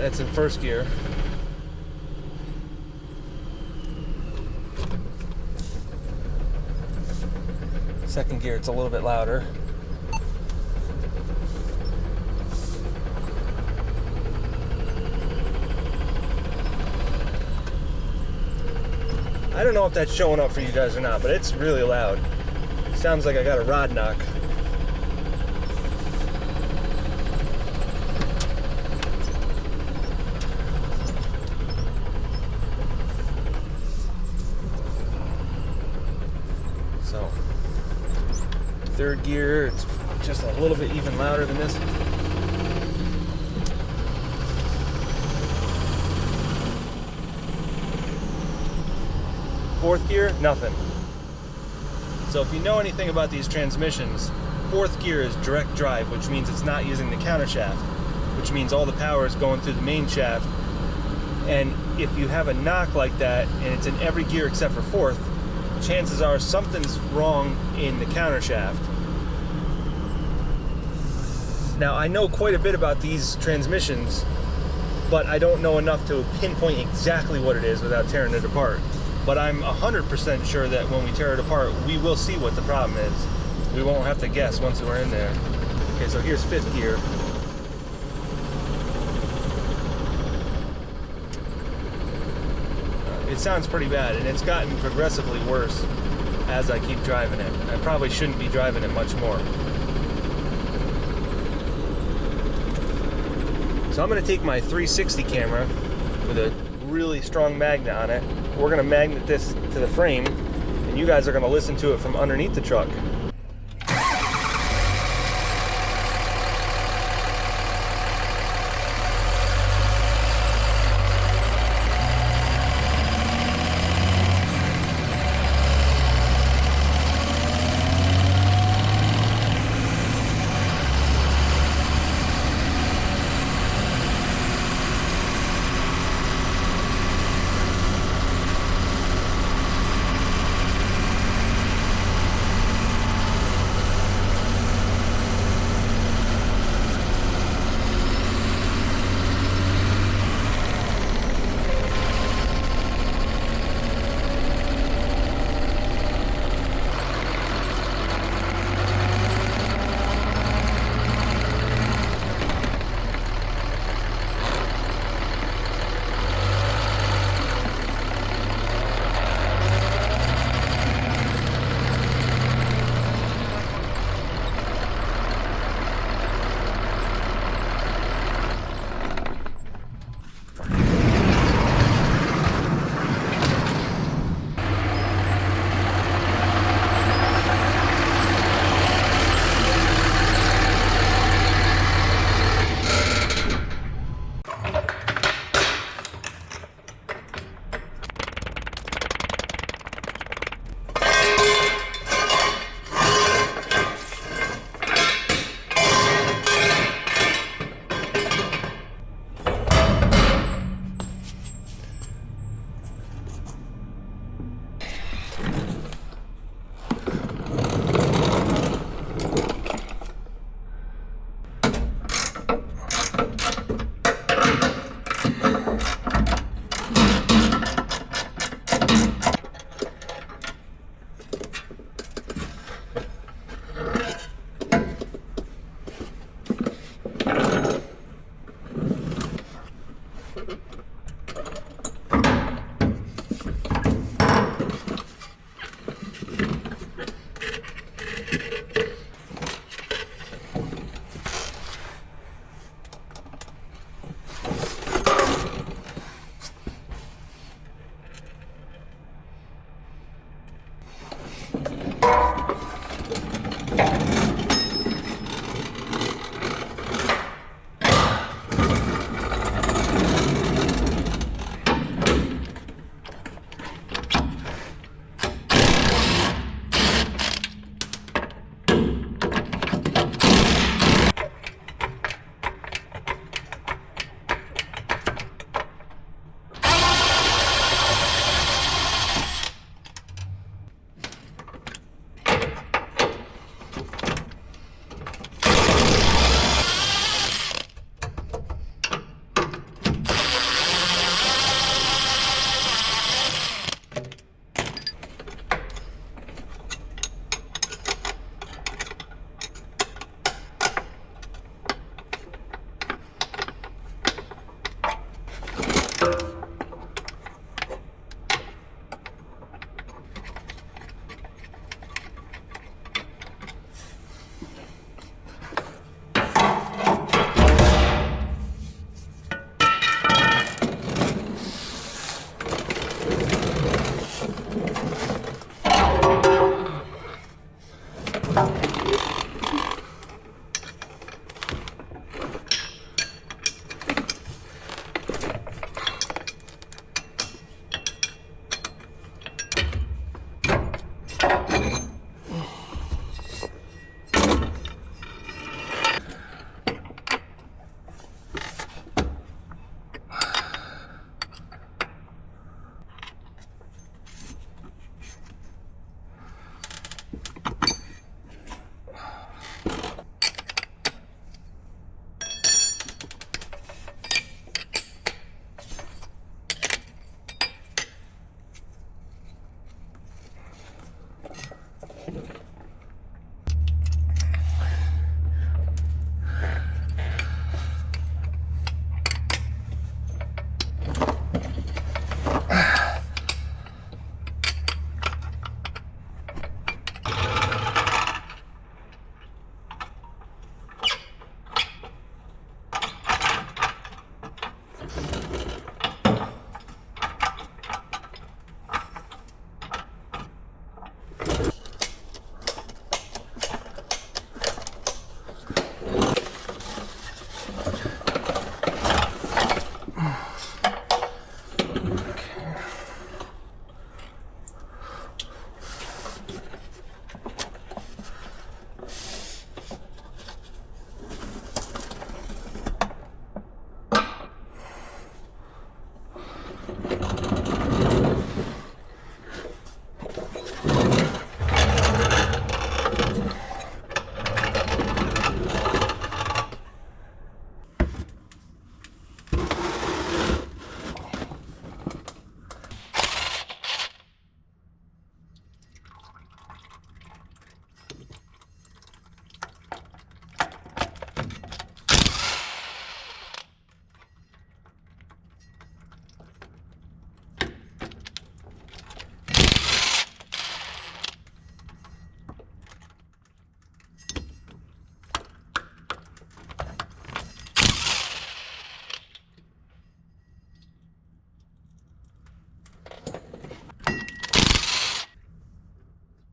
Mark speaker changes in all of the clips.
Speaker 1: it's in first gear. Second gear, it's a little bit louder. I don't know if that's showing up for you guys or not, but it's really loud. Sounds like I got a rod knock. So, third gear, it's just a little bit even louder than this. Fourth gear, nothing. So if you know anything about these transmissions, fourth gear is direct drive, which means it's not using the countershaft, which means all the power is going through the main shaft. And if you have a knock like that, and it's in every gear except for fourth, chances are something's wrong in the countershaft. Now, I know quite a bit about these transmissions, but I don't know enough to pinpoint exactly what it is without tearing it apart. But I'm 100% sure that when we tear it apart, we will see what the problem is. We won't have to guess once we're in there. Okay, so here's fifth gear. It sounds pretty bad, and it's gotten progressively worse as I keep driving it. I probably shouldn't be driving it much more. So I'm going to take my 360 camera with a really strong magnet on it. We're going to magnet this to the frame, and you guys are going to listen to it from underneath the truck.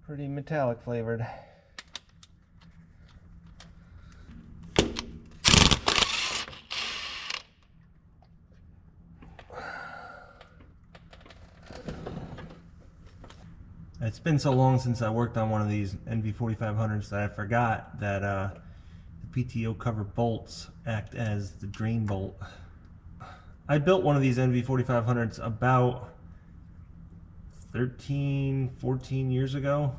Speaker 1: Pretty metallic flavored. It's been so long since I worked on one of these NV4500s that I forgot that the PTO cover bolts act as the drain bolt. I built one of these NV4500s about 13, 14 years ago.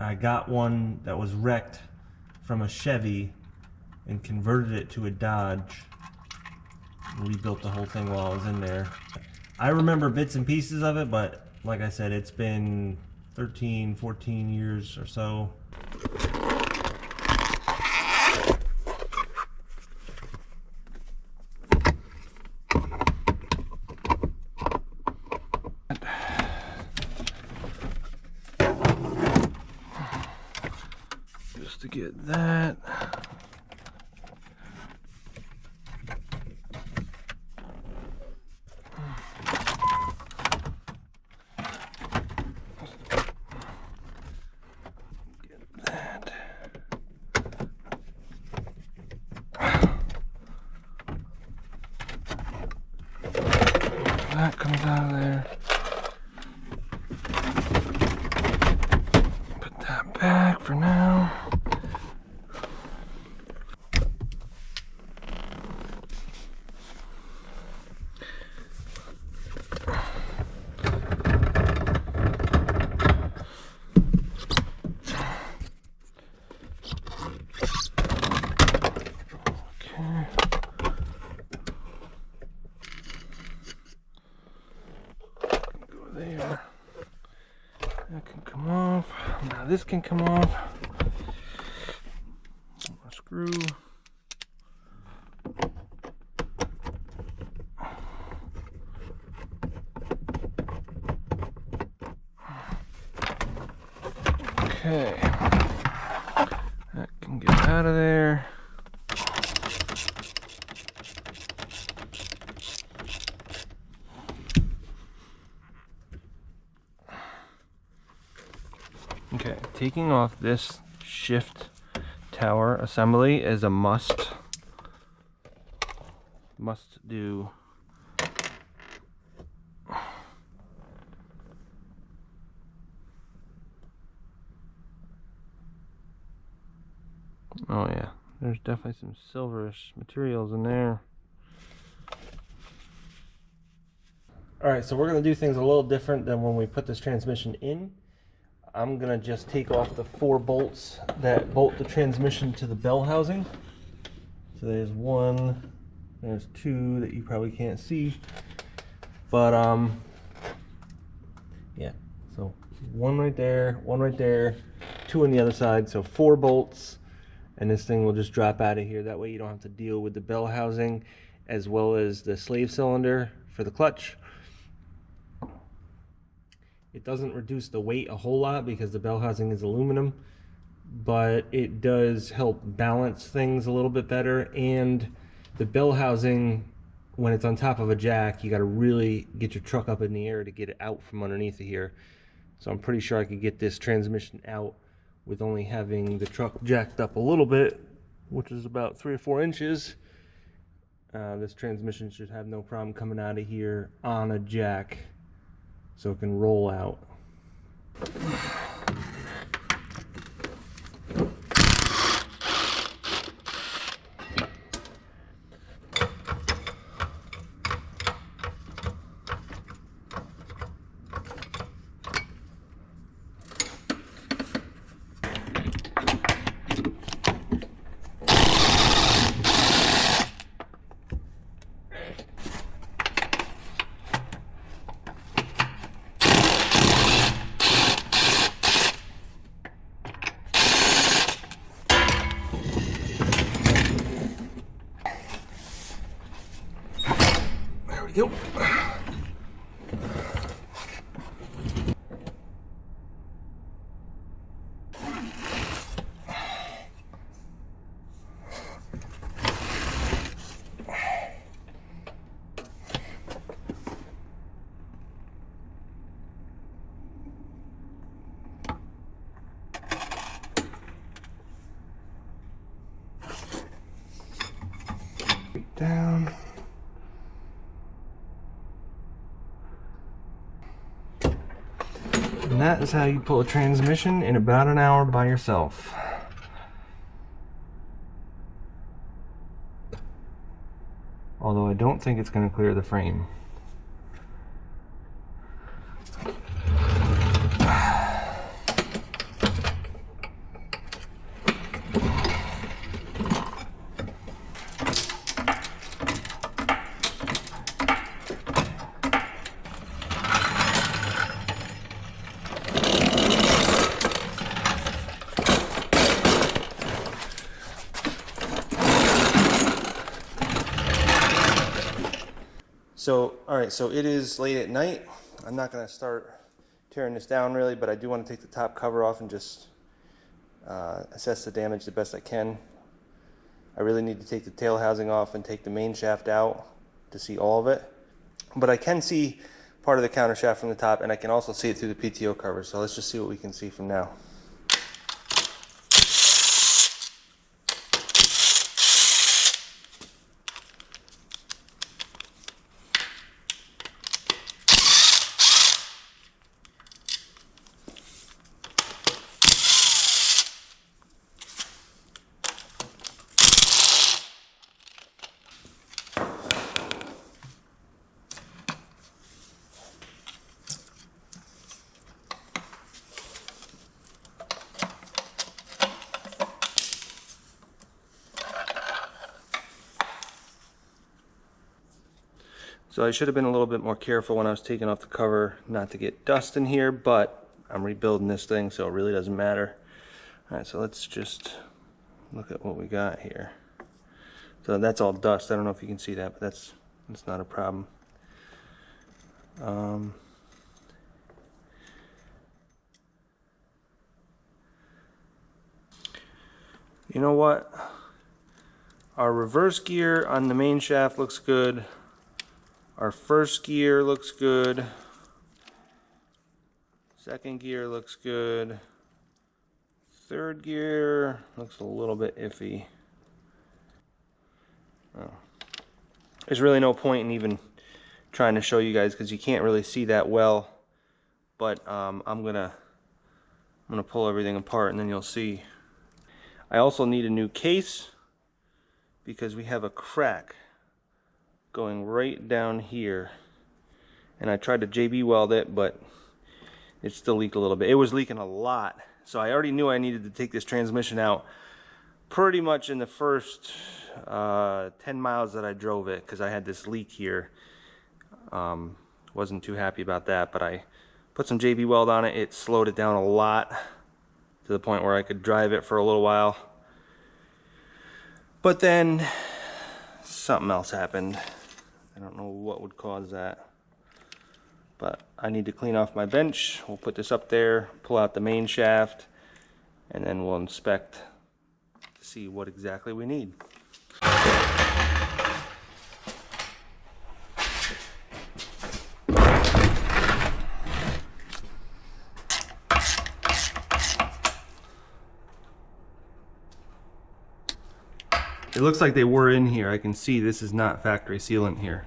Speaker 1: I got one that was wrecked from a Chevy and converted it to a Dodge. Rebuilt the whole thing while I was in there. I remember bits and pieces of it, but like I said, it's been 13, 14 years or so. Just to get that. That comes out of there. Put that back for now. There. That can come off. Now this can come off. A screw. Okay. That can get out of there. Okay, taking off this shift tower assembly is a must do. Oh yeah, there's definitely some silverish materials in there. Alright, so we're going to do things a little different than when we put this transmission in. I'm going to just take off the 4 bolts that bolt the transmission to the bell housing. So there's 1, there's 2 that you probably can't see. But yeah, so 1 right there, 1 right there, 2 on the other side, so 4 bolts, and this thing will just drop out of here. That way you don't have to deal with the bell housing as well as the slave cylinder for the clutch. It doesn't reduce the weight a whole lot because the bell housing is aluminum, but it does help balance things a little bit better. And the bell housing, when it's on top of a jack, you got to really get your truck up in the air to get it out from underneath of here. So I'm pretty sure I could get this transmission out with only having the truck jacked up a little bit, which is about 3 or 4 inches. This transmission should have no problem coming out of here on a jack, so it can roll out. Yep. And that is how you pull a transmission in about an hour by yourself. Although I don't think it's going to clear the frame. So, alright, so it is late at night. I'm not going to start tearing this down really, but I do want to take the top cover off and just assess the damage the best I can. I really need to take the tail housing off and take the main shaft out to see all of it. But I can see part of the counter shaft from the top, and I can also see it through the PTO cover. So let's just see what we can see from now. So I should have been a little bit more careful when I was taking off the cover not to get dust in here, but I'm rebuilding this thing, so it really doesn't matter. Alright, so let's just look at what we got here. So that's all dust. I don't know if you can see that, but that's not a problem. You know what? Our reverse gear on the main shaft looks good. Our first gear looks good. Second gear looks good. Third gear looks a little bit iffy. Oh. There's really no point in even trying to show you guys because you can't really see that well. But I'm gonna pull everything apart and then you'll see. I also need a new case because we have a crack going right down here, and I tried to JB weld it, but it still leaked a little bit. It was leaking a lot, so I already knew I needed to take this transmission out pretty much in the first 10 miles that I drove it, because I had this leak here. Wasn't too happy about that, but I put some JB weld on it. It slowed it down a lot to the point where I could drive it for a little while. But then something else happened. I don't know what would cause that, but I need to clean off my bench. We'll put this up there, pull out the main shaft, and then we'll inspect to see what exactly we need. It looks like they were in here. I can see this is not factory sealant here.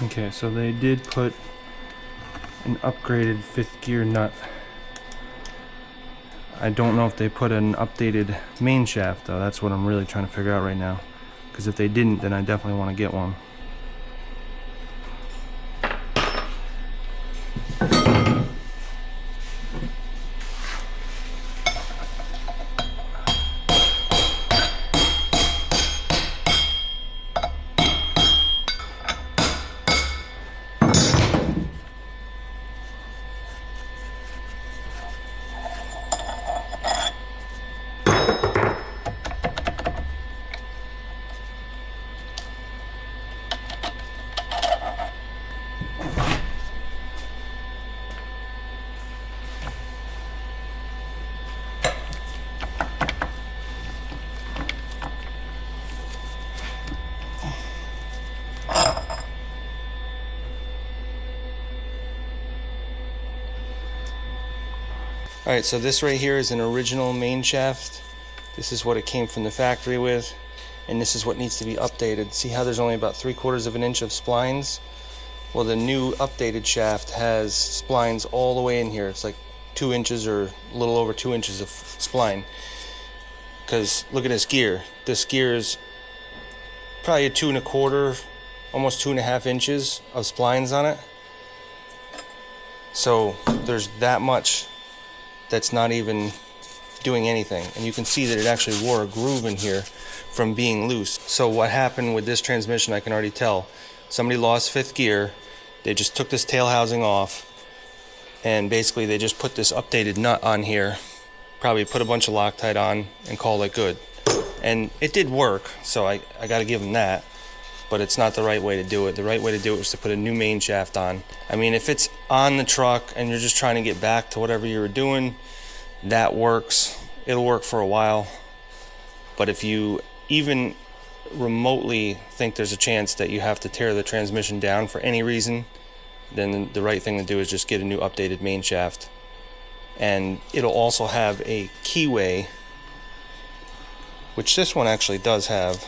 Speaker 1: Okay, so they did put an upgraded 5th gear nut. I don't know if they put an updated main shaft though. That's what I'm really trying to figure out right now. Because if they didn't, then I definitely want to get one. Alright, so this right here is an original main shaft. This is what it came from the factory with, and this is what needs to be updated. See how there's only about 3/4 of an inch of splines? Well, the new updated shaft has splines all the way in here. It's like 2 inches or a little over 2 inches of spline. Because look at this gear. This gear is probably a 2 1/4, almost 2.5 inches of splines on it. So there's that much that's not even doing anything, and you can see that it actually wore a groove in here from being loose. So what happened with this transmission, I can already tell. Somebody lost 5th gear, they just took this tail housing off, and basically they just put this updated nut on here, probably put a bunch of Loctite on and call it good. And it did work, so I gotta give them that, but it's not the right way to do it. The right way to do it was to put a new main shaft on. I mean, if it's on the truck and you're just trying to get back to whatever you were doing, that works. It'll work for a while. But if you even remotely think there's a chance that you have to tear the transmission down for any reason, then the right thing to do is just get a new updated main shaft. And it'll also have a keyway, which this one actually does have.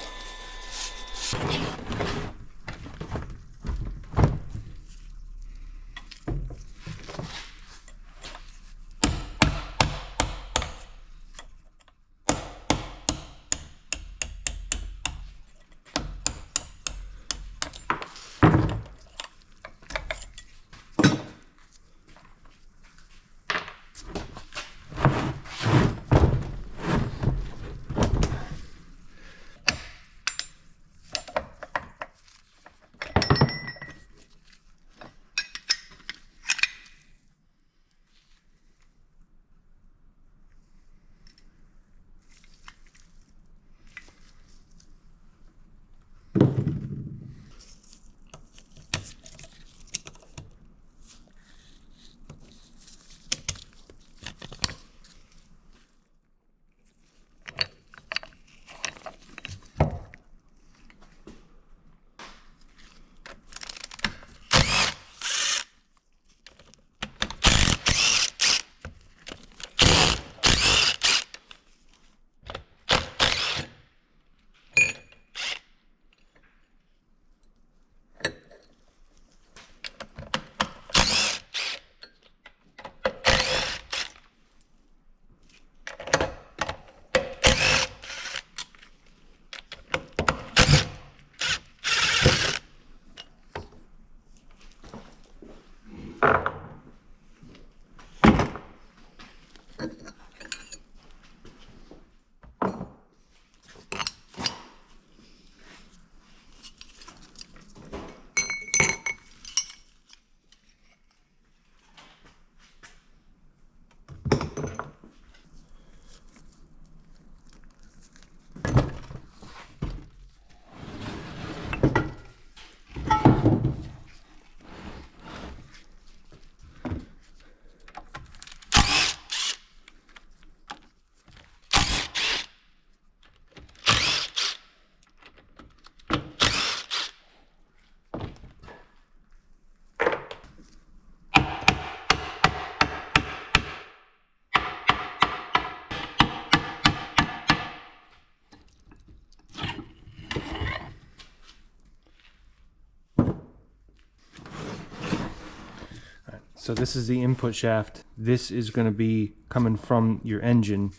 Speaker 1: So this is the input shaft. This is going to be coming from your engine,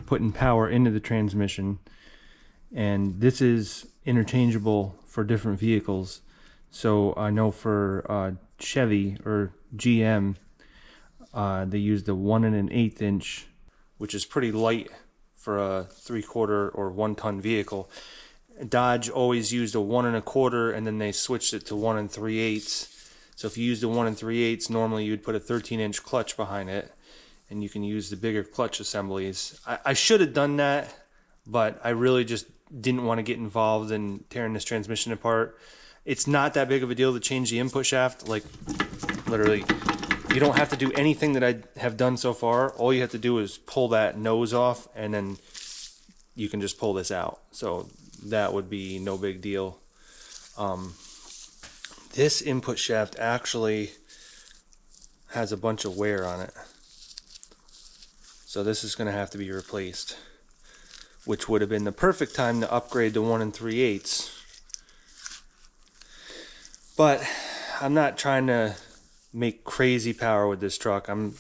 Speaker 1: putting power into the transmission. And this is interchangeable for different vehicles. So I know for Chevy or GM, they use the 1 1/8 inch, which is pretty light for a 3/4 or 1 ton vehicle. Dodge always used a 1 1/4, and then they switched it to 1 3/8. So if you use the 1 3/8, normally you'd put a 13-inch clutch behind it, and you can use the bigger clutch assemblies. I should have done that, but I really just didn't want to get involved in tearing this transmission apart. It's not that big of a deal to change the input shaft. Like, literally, you don't have to do anything that I have done so far. All you have to do is pull that nose off, and then you can just pull this out. So that would be no big deal. This input shaft actually has a bunch of wear on it. So this is going to have to be replaced, which would have been the perfect time to upgrade to 1 3/8. But I'm not trying to make crazy power with this truck. I'm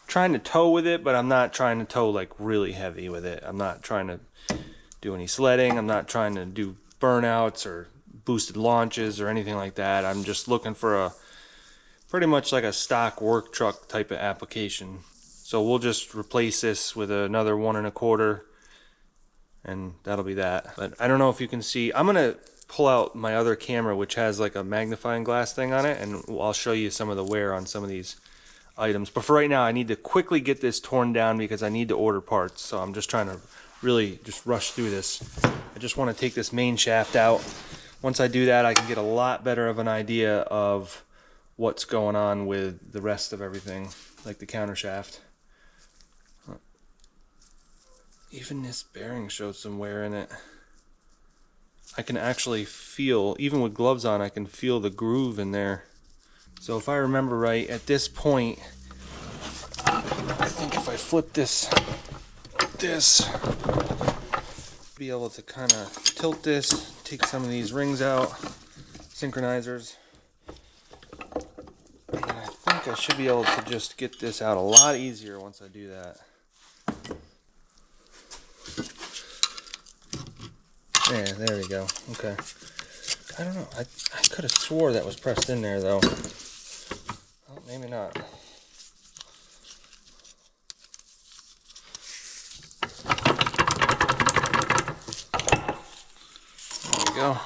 Speaker 1: trying to tow with it, but I'm not trying to tow like really heavy with it. I'm not trying to do any sledding. I'm not trying to do burnouts or boosted launches or anything like that. I'm just looking for a pretty much like a stock work truck type of application. So we'll just replace this with another 1 1/4, and that'll be that. But I don't know if you can see. I'm gonna pull out my other camera, which has like a magnifying glass thing on it, and I'll show you some of the wear on some of these items. But for right now, I need to quickly get this torn down because I need to order parts. So I'm just trying to really just rush through this. I just want to take this main shaft out. Once I do that, I can get a lot better of an idea of what's going on with the rest of everything, like the counter shaft. Even this bearing shows some wear in it. I can actually feel, even with gloves on, I can feel the groove in there. So if I remember right, at this point, I think if I flip this, be able to kind of tilt this, take some of these rings out, synchronizers, and I think I should be able to just get this out a lot easier once I do that. Yeah, there we go. Okay. I don't know. I could have swore that was pressed in there, though. Well, maybe not. There we go.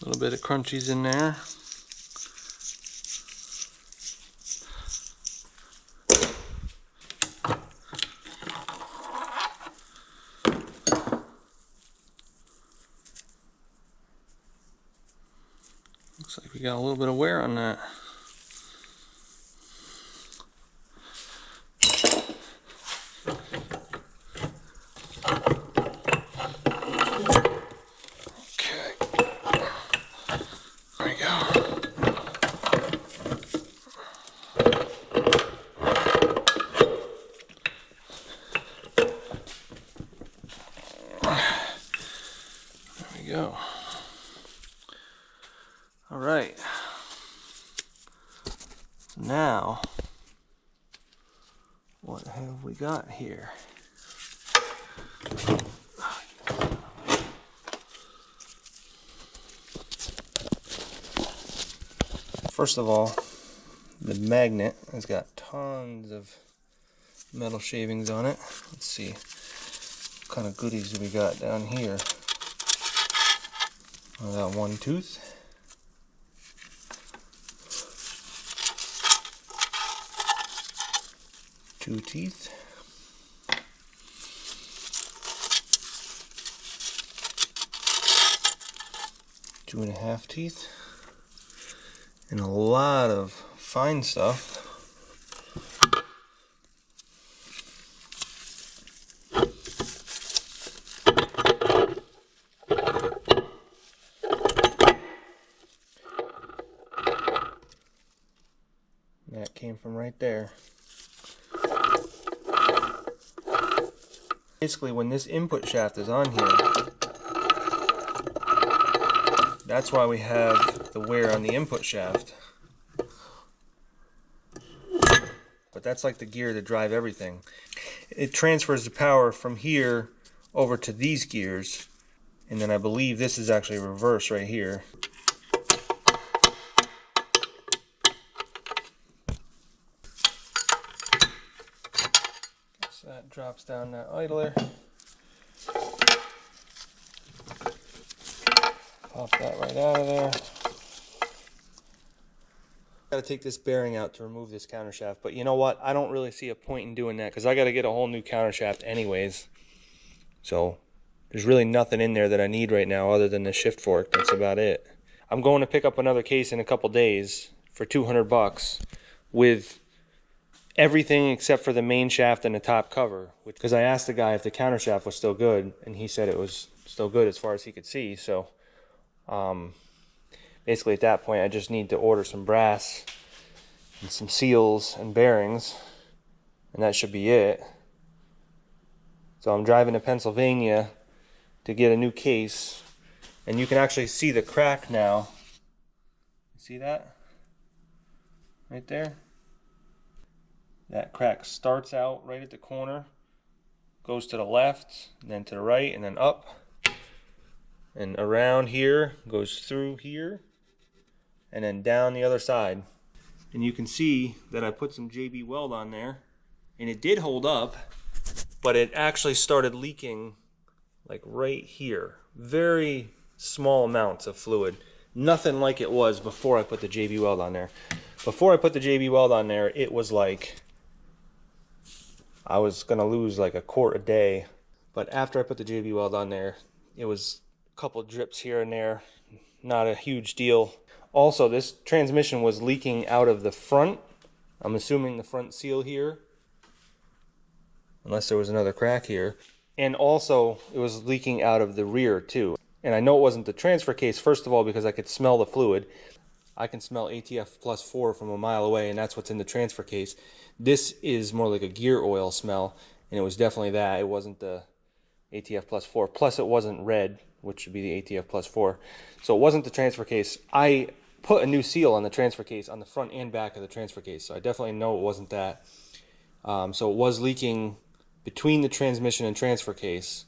Speaker 1: A little bit of crunchies in there. Looks like we got a little bit of wear on that. Okay. There we go. There we go. All right. Now, what have we got here? First of all, the magnet has got tons of metal shavings on it. Let's see what kind of goodies do we got down here. I got 1 tooth. 2 teeth. 2.5 teeth. And a lot of fine stuff. That came from right there. Basically, when this input shaft is on here, that's why we have the wear on the input shaft. But that's like the gear to drive everything. It transfers the power from here over to these gears, and then I believe this is actually reverse right here. So that drops down that idler. Pop that right out of there. Got to take this bearing out to remove this counter shaft, but you know what? I don't really see a point in doing that because I got to get a whole new counter shaft anyways. So there's really nothing in there that I need right now other than the shift fork. That's about it. I'm going to pick up another case in a couple days for $200 with everything except for the main shaft and the top cover, because I asked the guy if the counter shaft was still good, and he said it was still good as far as he could see. So basically at that point I just need to order some brass and some seals and bearings, and that should be it. So I'm driving to Pennsylvania to get a new case, and you can actually see the crack now. See that? Right there? That crack starts out right at the corner, goes to the left, and then to the right, and then up, and around here, goes through here, and then down the other side. And you can see that I put some JB Weld on there, and it did hold up, but it actually started leaking like right here. Very small amounts of fluid. Nothing like it was before I put the JB Weld on there. Before I put the JB Weld on there, it was like I was gonna lose like a quart a day. But after I put the JB Weld on there, it was a couple drips here and there. Not a huge deal. Also, this transmission was leaking out of the front. I'm assuming the front seal here, unless there was another crack here. And also, it was leaking out of the rear too. And I know it wasn't the transfer case, first of all, because I could smell the fluid. I can smell ATF plus 4 from a mile away, and that's what's in the transfer case. This is more like a gear oil smell, and it was definitely that. It wasn't the ATF plus 4. Plus, it wasn't red, which would be the ATF plus 4. So it wasn't the transfer case. I put a new seal on the transfer case on the front and back of the transfer case, so I definitely know it wasn't that. So it was leaking between the transmission and transfer case.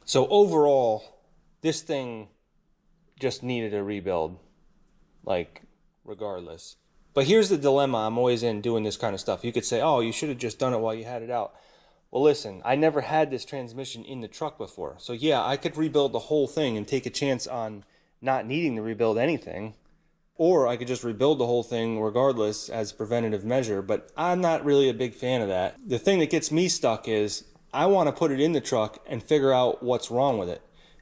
Speaker 1: So overall, this thing just needed a rebuild, like, regardless. But here's the dilemma I'm always in doing this kind of stuff. You could say, oh, you should have just done it while you had it out. Well, listen, I never had this transmission in the truck before. So yeah, I could rebuild the whole thing and take a chance on not needing to rebuild anything. Or I could just rebuild the whole thing regardless as preventative measure. But I'm not really a big fan of that. The thing that gets me stuck is I want to put it in the truck and figure out what's wrong with it.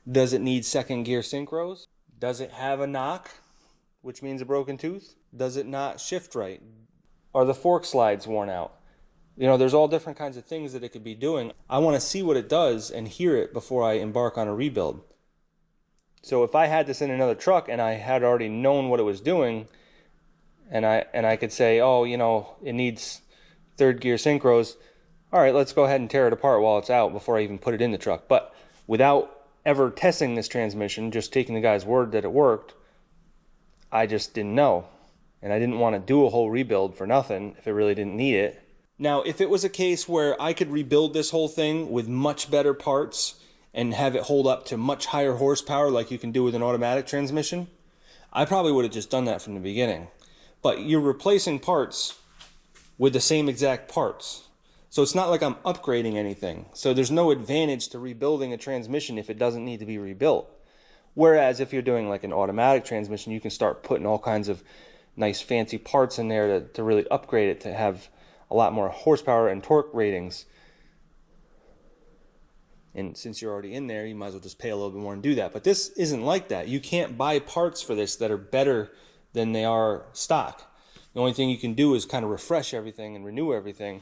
Speaker 1: Does it need second gear synchros? Does it have a knock, which means a broken tooth? Does it not shift right? Are the fork slides worn out? You know, there's all different kinds of things that it could be doing. I want to see what it does and hear it before I embark on a rebuild. So if I had this in another truck and I had already known what it was doing, and I could say, oh, you know, it needs third gear synchros, all right, let's go ahead and tear it apart while it's out before I even put it in the truck. But without ever testing this transmission, just taking the guy's word that it worked, I just didn't know. And I didn't want to do a whole rebuild for nothing if it really didn't need it. Now, if it was a case where I could rebuild this whole thing with much better parts and have it hold up to much higher horsepower like you can do with an automatic transmission, I probably would have just done that from the beginning. But you're replacing parts with the same exact parts. So it's not like I'm upgrading anything. So there's no advantage to rebuilding a transmission if it doesn't need to be rebuilt. Whereas if you're doing like an automatic transmission, you can start putting all kinds of nice fancy parts in there to really upgrade it to have a lot more horsepower and torque ratings. And since you're already in there, you might as well just pay a little bit more and do that. But this isn't like that. You can't buy parts for this that are better than they are stock. The only thing you can do is kind of refresh everything and renew everything.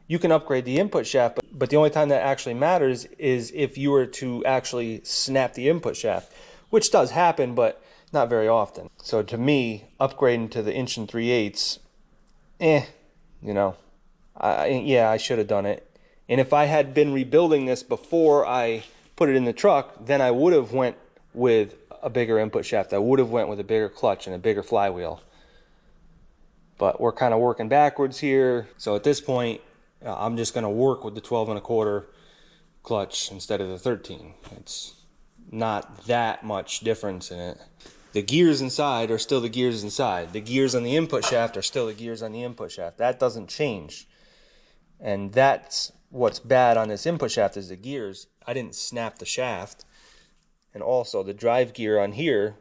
Speaker 1: You can upgrade the input shaft, but the only time that actually matters is if you were to actually snap the input shaft, which does happen, but not very often. So to me, upgrading to the 1 3/8, you know, I should have done it. And if I had been rebuilding this before I put it in the truck, then I would have went with a bigger input shaft. I would have went with a bigger clutch and a bigger flywheel. But we're kind of working backwards here. So at this point, I'm just going to work with the 12 1/4 clutch instead of the 13. It's not that much difference in it. The gears inside are still the gears inside. The gears on the input shaft are still the gears on the input shaft. That doesn't change. And that's what's bad on this input shaft is the gears. I didn't snap the shaft. And also the drive gear on here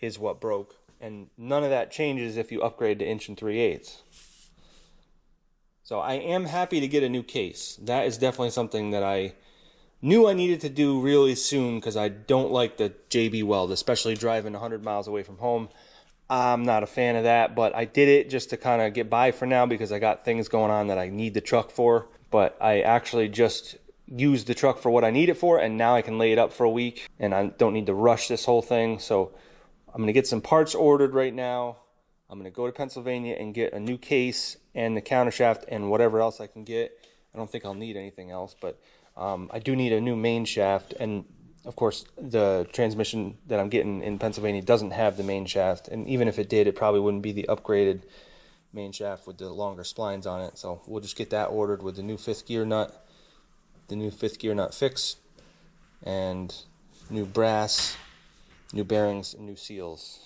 Speaker 1: is what broke. And none of that changes if you upgrade to 1 3/8. So I am happy to get a new case. That is definitely something that I knew I needed to do really soon because I don't like the JB Weld, especially driving 100 miles away from home. I'm not a fan of that, but I did it just to kind of get by for now because I got things going on that I need the truck for. But I actually just use the truck for what I need it for, and now I can lay it up for a week and I don't need to rush this whole thing. So I'm gonna get some parts ordered right now. I'm gonna go to Pennsylvania and get a new case and the countershaft and whatever else I can get. I don't think I'll need anything else, but I do need a new main shaft, and of course the transmission that I'm getting in Pennsylvania doesn't have the main shaft, and even if it did, it probably wouldn't be the upgraded main shaft with the longer splines on it. So we'll just get that ordered with the new fifth gear nut, the new fifth gear nut fix, and new brass, new bearings, and new seals.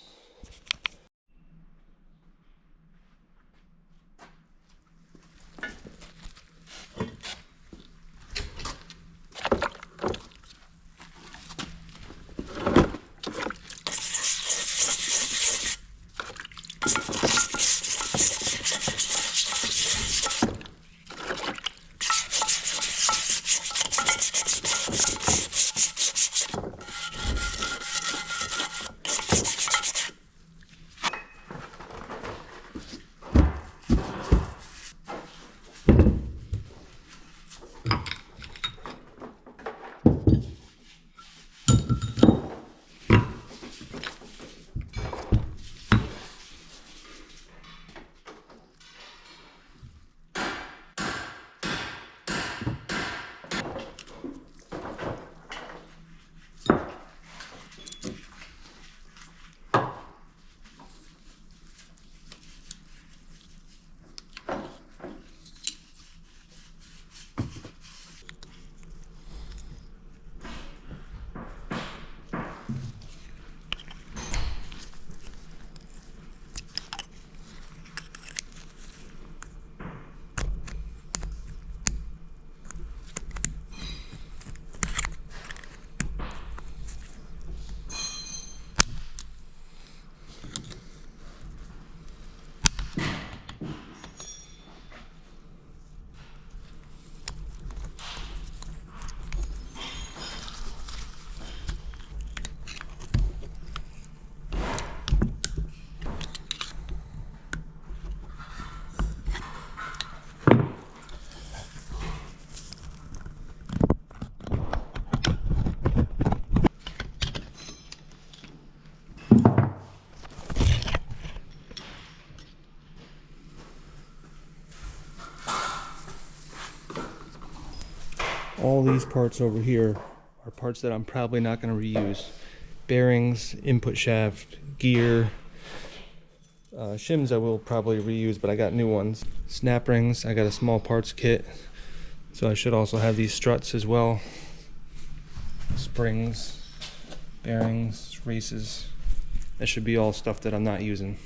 Speaker 1: All these parts over here are parts that I'm probably not going to reuse. Bearings, input shaft, gear, shims I will probably reuse, but I got new ones. Snap rings, I got a small parts kit, so I should also have these struts as well. Springs, bearings, races. That should be all stuff that I'm not using.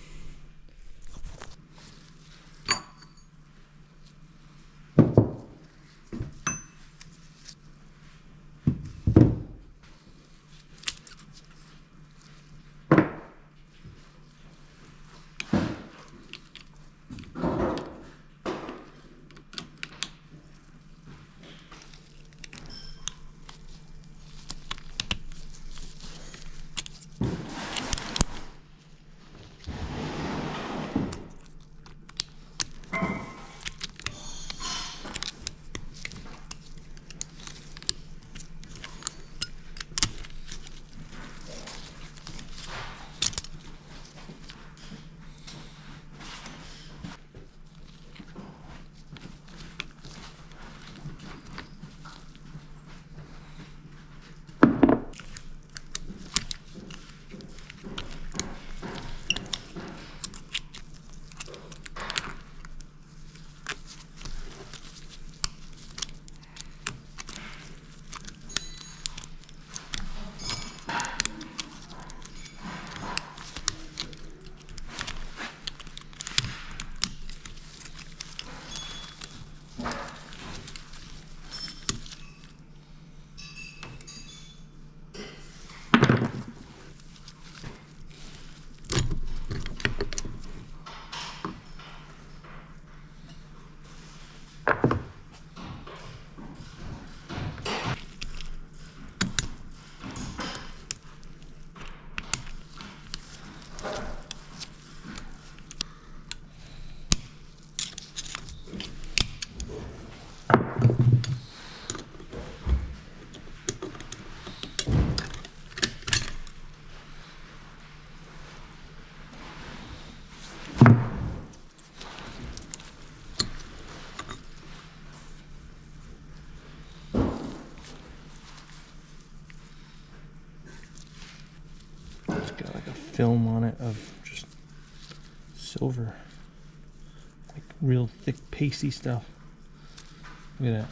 Speaker 1: Got like a film on it of just silver, like real thick pasty stuff. Look at that.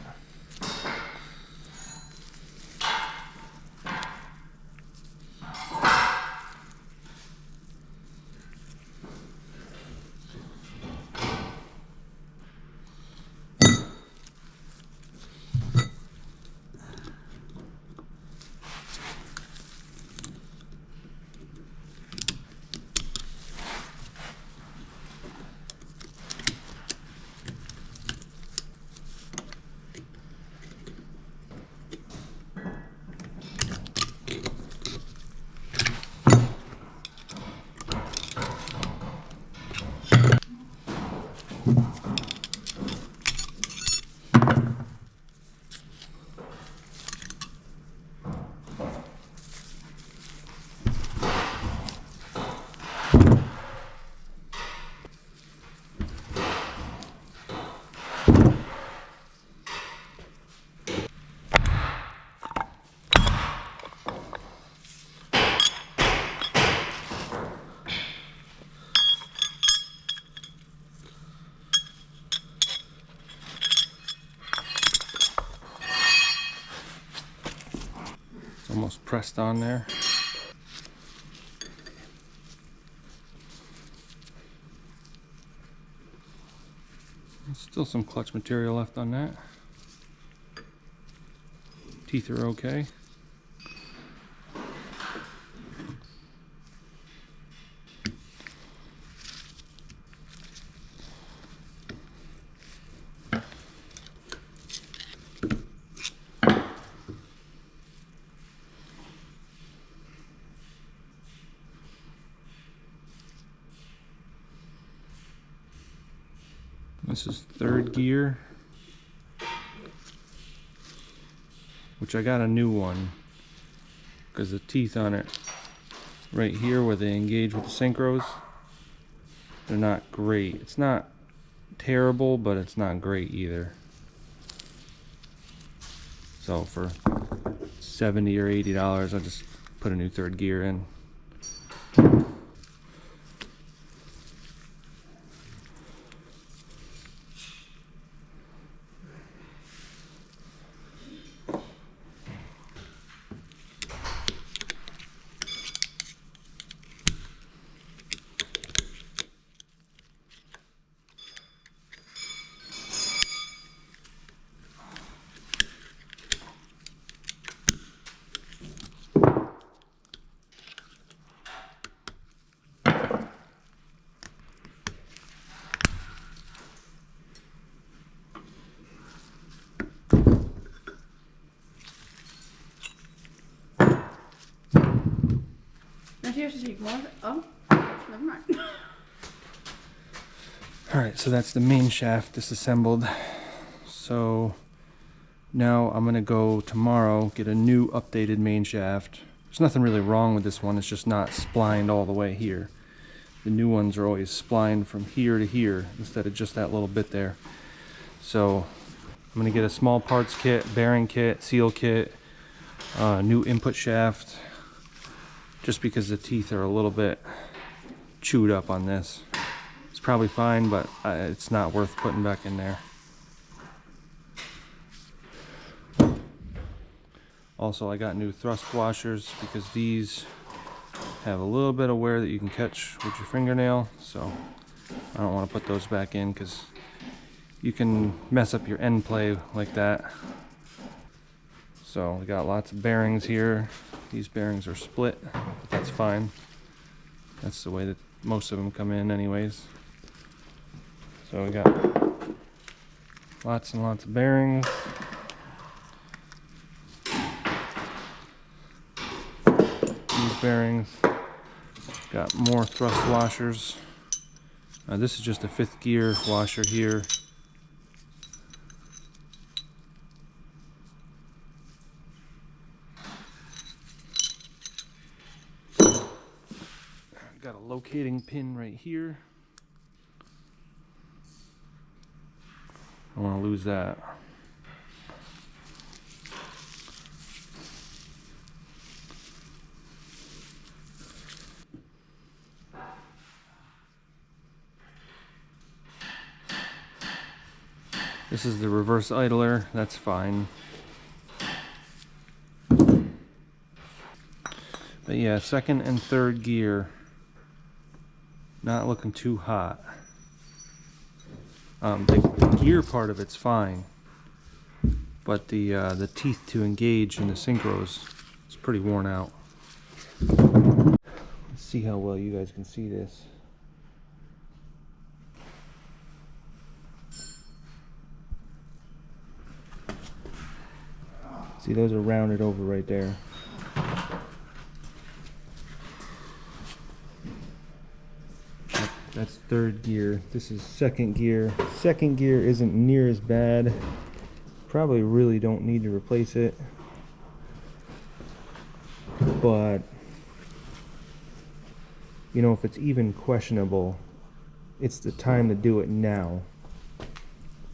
Speaker 1: Almost pressed on there. There's still some clutch material left on that. Teeth are okay. This is third gear, which I got a new one because the teeth on it right here where they engage with the synchros, they're not great. It's not terrible, but it's not great either. So for $70 or $80, I just put a new third gear in.
Speaker 2: Oh, never mind.
Speaker 1: Alright, so that's the main shaft disassembled. So now I'm gonna go tomorrow get a new updated main shaft. There's nothing really wrong with this one, it's just not splined all the way here. The new ones are always splined from here to here instead of just that little bit there. So I'm gonna get a small parts kit, bearing kit, seal kit, new input shaft, just because the teeth are a little bit chewed up on this. It's probably fine, but it's not worth putting back in there. Also, I got new thrust washers because these have a little bit of wear that you can catch with your fingernail, so I don't want to put those back in because you can mess up your end play like that. So we got lots of bearings here. These bearings are split, but that's fine. That's the way that most of them come in anyways. So we got lots and lots of bearings. These bearings. Got more thrust washers. This is just a 5th gear washer here. Got a locating pin right here. I don't want to lose that. This is the reverse idler, that's fine. But yeah, second and third gear, not looking too hot. The gear part of it's fine, but the teeth to engage in the synchros is pretty worn out. Let's see how well you guys can see this. See, those are rounded over right there. That's third gear. This is second gear. Second gear isn't near as bad. Probably really don't need to replace it. But, you know, if it's even questionable, it's the time to do it now.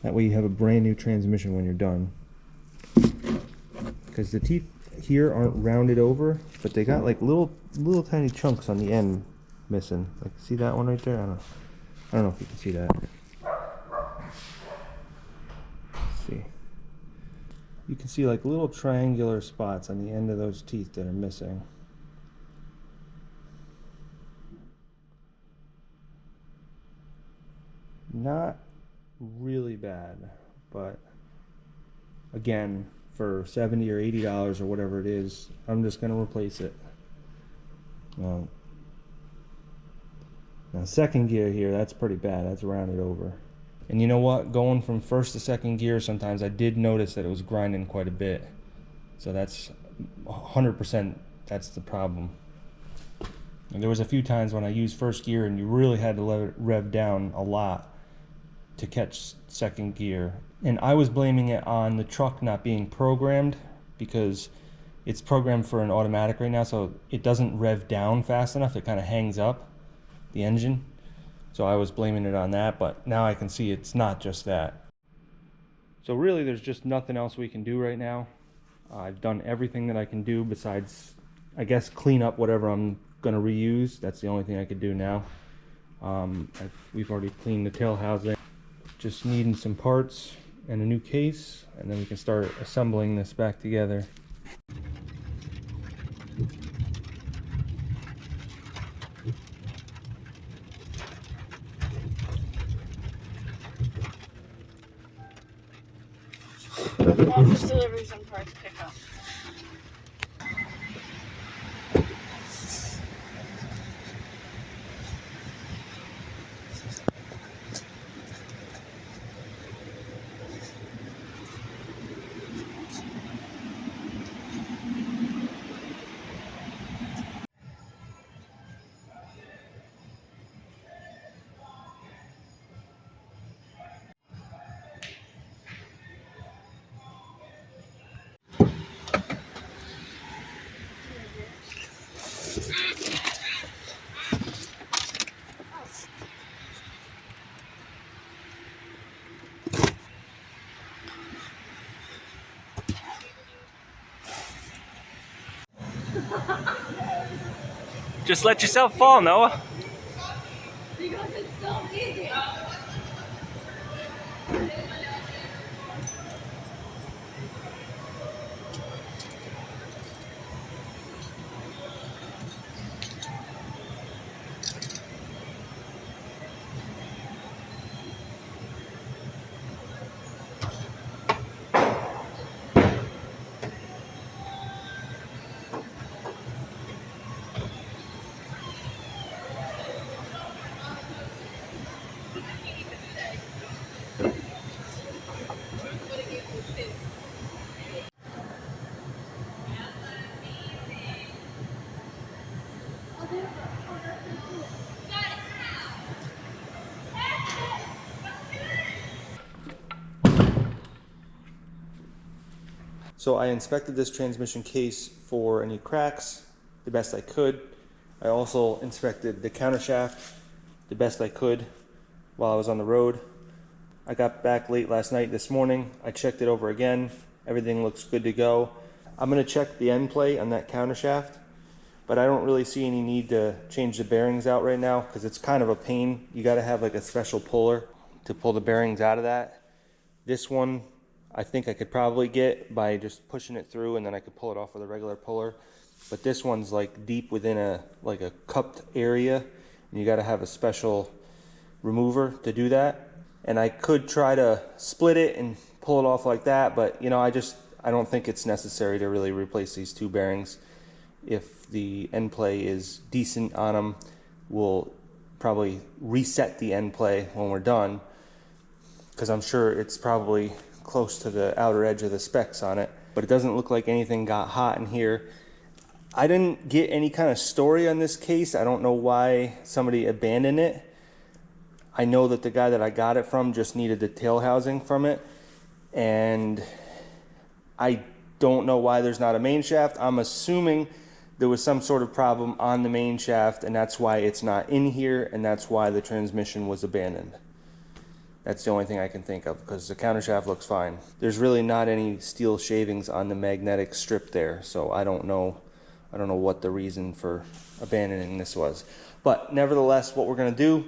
Speaker 1: That way you have a brand new transmission when you're done. Because the teeth here aren't rounded over, but they got like little tiny chunks on the end missing. Like, see that one right there? I don't know if you can see that. Let's see. You can see like little triangular spots on the end of those teeth that are missing. Not really bad, but again, for $70 or $80 or whatever it is, I'm just gonna replace it. Now second gear here, that's pretty bad. That's rounded over. And you know what? Going from first to second gear, sometimes I did notice that it was grinding quite a bit. So that's 100%, that's the problem. And there was a few times when I used first gear and you really had to let it rev down a lot to catch second gear. And I was blaming it on the truck not being programmed, because it's programmed for an automatic right now, so it doesn't rev down fast enough. It kind of hangs up the engine. So I was blaming it on that, but now I can see it's not just that. So really there's just nothing else we can do right now. I've done everything that I can do besides, I guess, clean up whatever I'm gonna reuse. That's the only thing I could do now. We've already cleaned the tail housing. Just needing some parts and a new case, and then we can start assembling this back together.
Speaker 2: Office deliveries and parts pickup.
Speaker 1: Just let yourself fall, Noah.
Speaker 2: Because it's so easy.
Speaker 1: So I inspected this transmission case for any cracks the best I could. I also inspected the countershaft the best I could while I was on the road. I got back late last night. This morning I checked it over again. Everything looks good to go. I'm going to check the end plate on that countershaft, but I don't really see any need to change the bearings out right now because it's kind of a pain. You got to have like a special puller to pull the bearings out of that. This one, I think I could probably get by just pushing it through, and then I could pull it off with a regular puller. But this one's like deep within a cupped area, and you got to have a special remover to do that. And I could try to split it and pull it off like that, but you know, I don't think it's necessary to really replace these two bearings. If the end play is decent on them, we'll probably reset the end play when we're done, because I'm sure it's probably close to the outer edge of the specs on it. But it doesn't look like anything got hot in here. I didn't get any kind of story on this case. I don't know why somebody abandoned it. I know that the guy that I got it from just needed the tail housing from it, and I don't know why there's not a main shaft. I'm assuming there was some sort of problem on the main shaft, and that's why it's not in here, and that's why the transmission was abandoned. That's the only thing I can think of, because the countershaft looks fine. There's really not any steel shavings on the magnetic strip there, so I don't know what the reason for abandoning this was. But nevertheless, what we're gonna do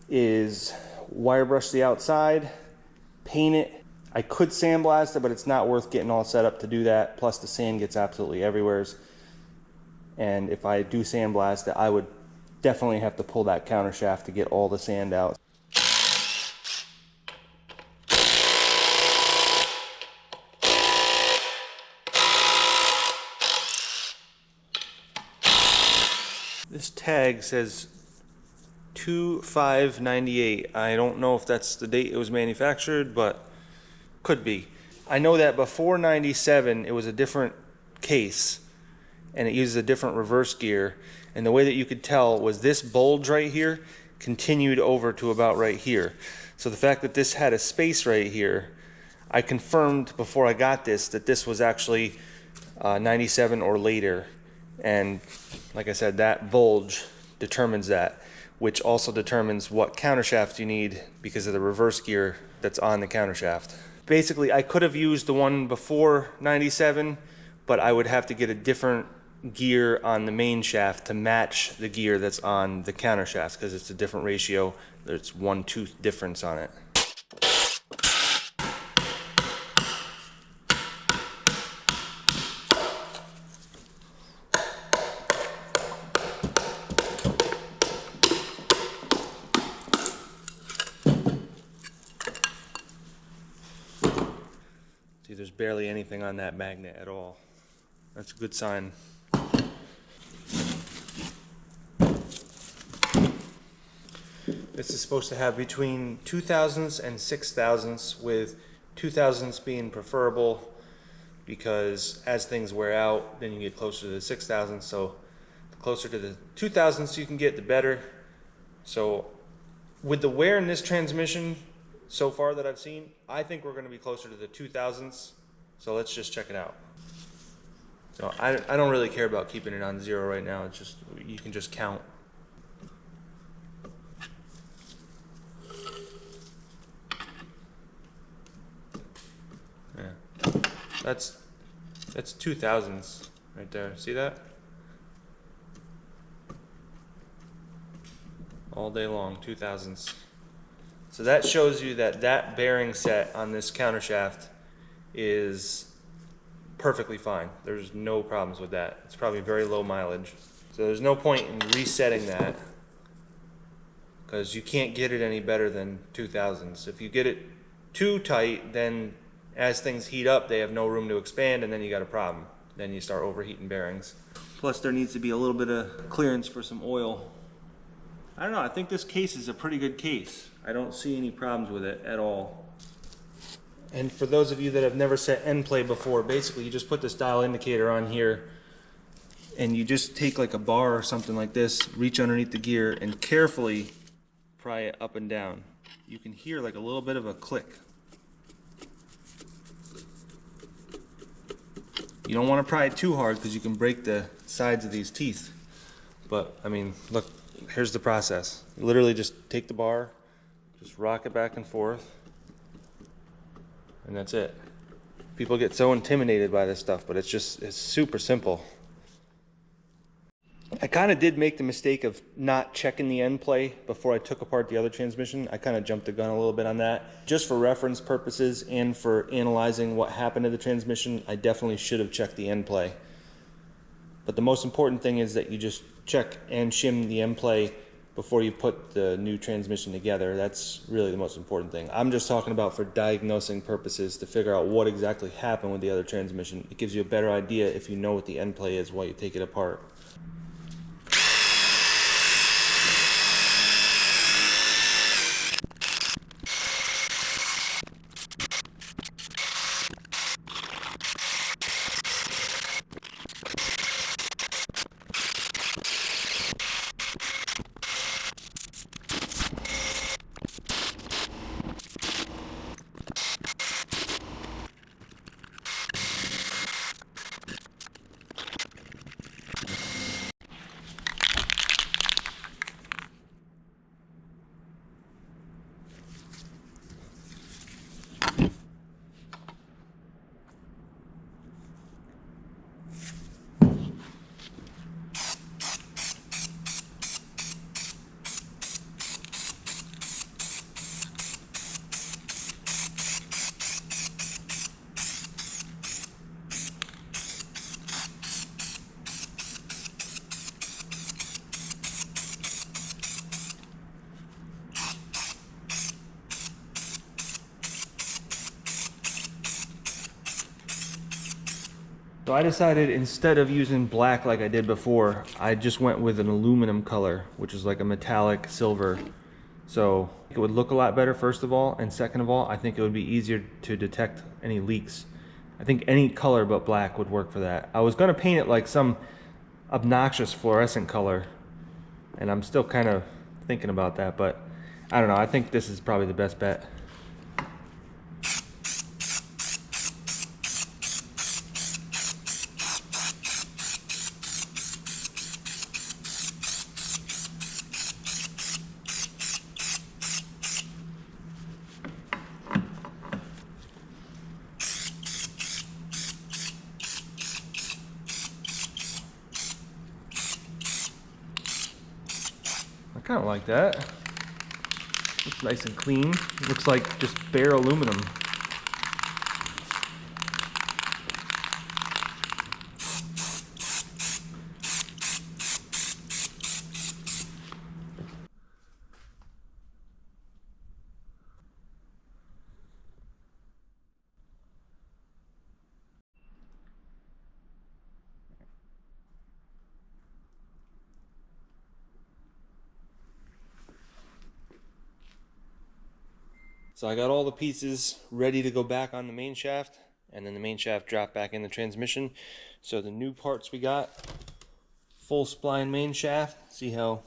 Speaker 1: is wire brush the outside, paint it. I could sandblast it, but it's not worth getting all set up to do that. Plus the sand gets absolutely everywhere. And if I do sandblast it, I would definitely have to pull that countershaft to get all the sand out. This tag says 2598. I don't know if that's the date it was manufactured, but could be. I know that before 97 it was a different case and it uses a different reverse gear, and the way that you could tell was this bulge right here continued over to about right here. So the fact that this had a space right here, I confirmed before I got this that this was actually 97 or later. And like I said, that bulge determines that, which also determines what countershaft you need because of the reverse gear that's on the countershaft. Basically, I could have used the one before 97, but I would have to get a different gear on the main shaft to match the gear that's on the countershaft, because it's a different ratio. There's 1 tooth difference on it. See, there's barely anything on that magnet at all. That's a good sign. This is supposed to have between 2000s and 6000s, with 2000s being preferable because as things wear out, then you get closer to the 6000s. So the closer to the 2000s you can get, the better. So with the wear in this transmission so far that I've seen, I think we're going to be closer to the 2000s. So let's just check it out. So I don't really care about keeping it on 0 right now. It's just, you can just count. Yeah, that's 2000s right there. See that? All day long, 2000s. So that shows you that that bearing set on this countershaft is perfectly fine. There's no problems with that. It's probably very low mileage. So there's no point in resetting that because you can't get it any better than 2000s. If you get it too tight, then as things heat up, they have no room to expand, and then you got a problem. Then you start overheating bearings. Plus there needs to be a little bit of clearance for some oil. I don't know, I think this case is a pretty good case. I don't see any problems with it at all. And for those of you that have never set end play before, basically you just put this dial indicator on here and you just take like a bar or something like this, reach underneath the gear and carefully pry it up and down. You can hear like a little bit of a click. You don't want to pry it too hard because you can break the sides of these teeth. But I mean, look, here's the process. You literally just take the bar, just rock it back and forth, and that's it. People get so intimidated by this stuff, but it's super simple. I kind of did make the mistake of not checking the end play before I took apart the other transmission. I kind of jumped the gun a little bit on that. Just for reference purposes and for analyzing what happened to the transmission, I definitely should have checked the end play. But the most important thing is that you just check and shim the end play before you put the new transmission together. That's really the most important thing. I'm just talking about for diagnosing purposes to figure out what exactly happened with the other transmission. It gives you a better idea if you know what the end play is while you take it apart. So I decided instead of using black like I did before, I just went with an aluminum color, which is like a metallic silver. So it would look a lot better, first of all, and second of all, I think it would be easier to detect any leaks. I think any color but black would work for that. I was gonna paint it like some obnoxious fluorescent color, and I'm still kind of thinking about that, but I don't know, I think this is probably the best bet. I kind of like that. Looks nice and clean. Looks like just bare aluminum. So I got all the pieces ready to go back on the main shaft, and then the main shaft dropped back in the transmission. So the new parts we got, full spline main shaft. See how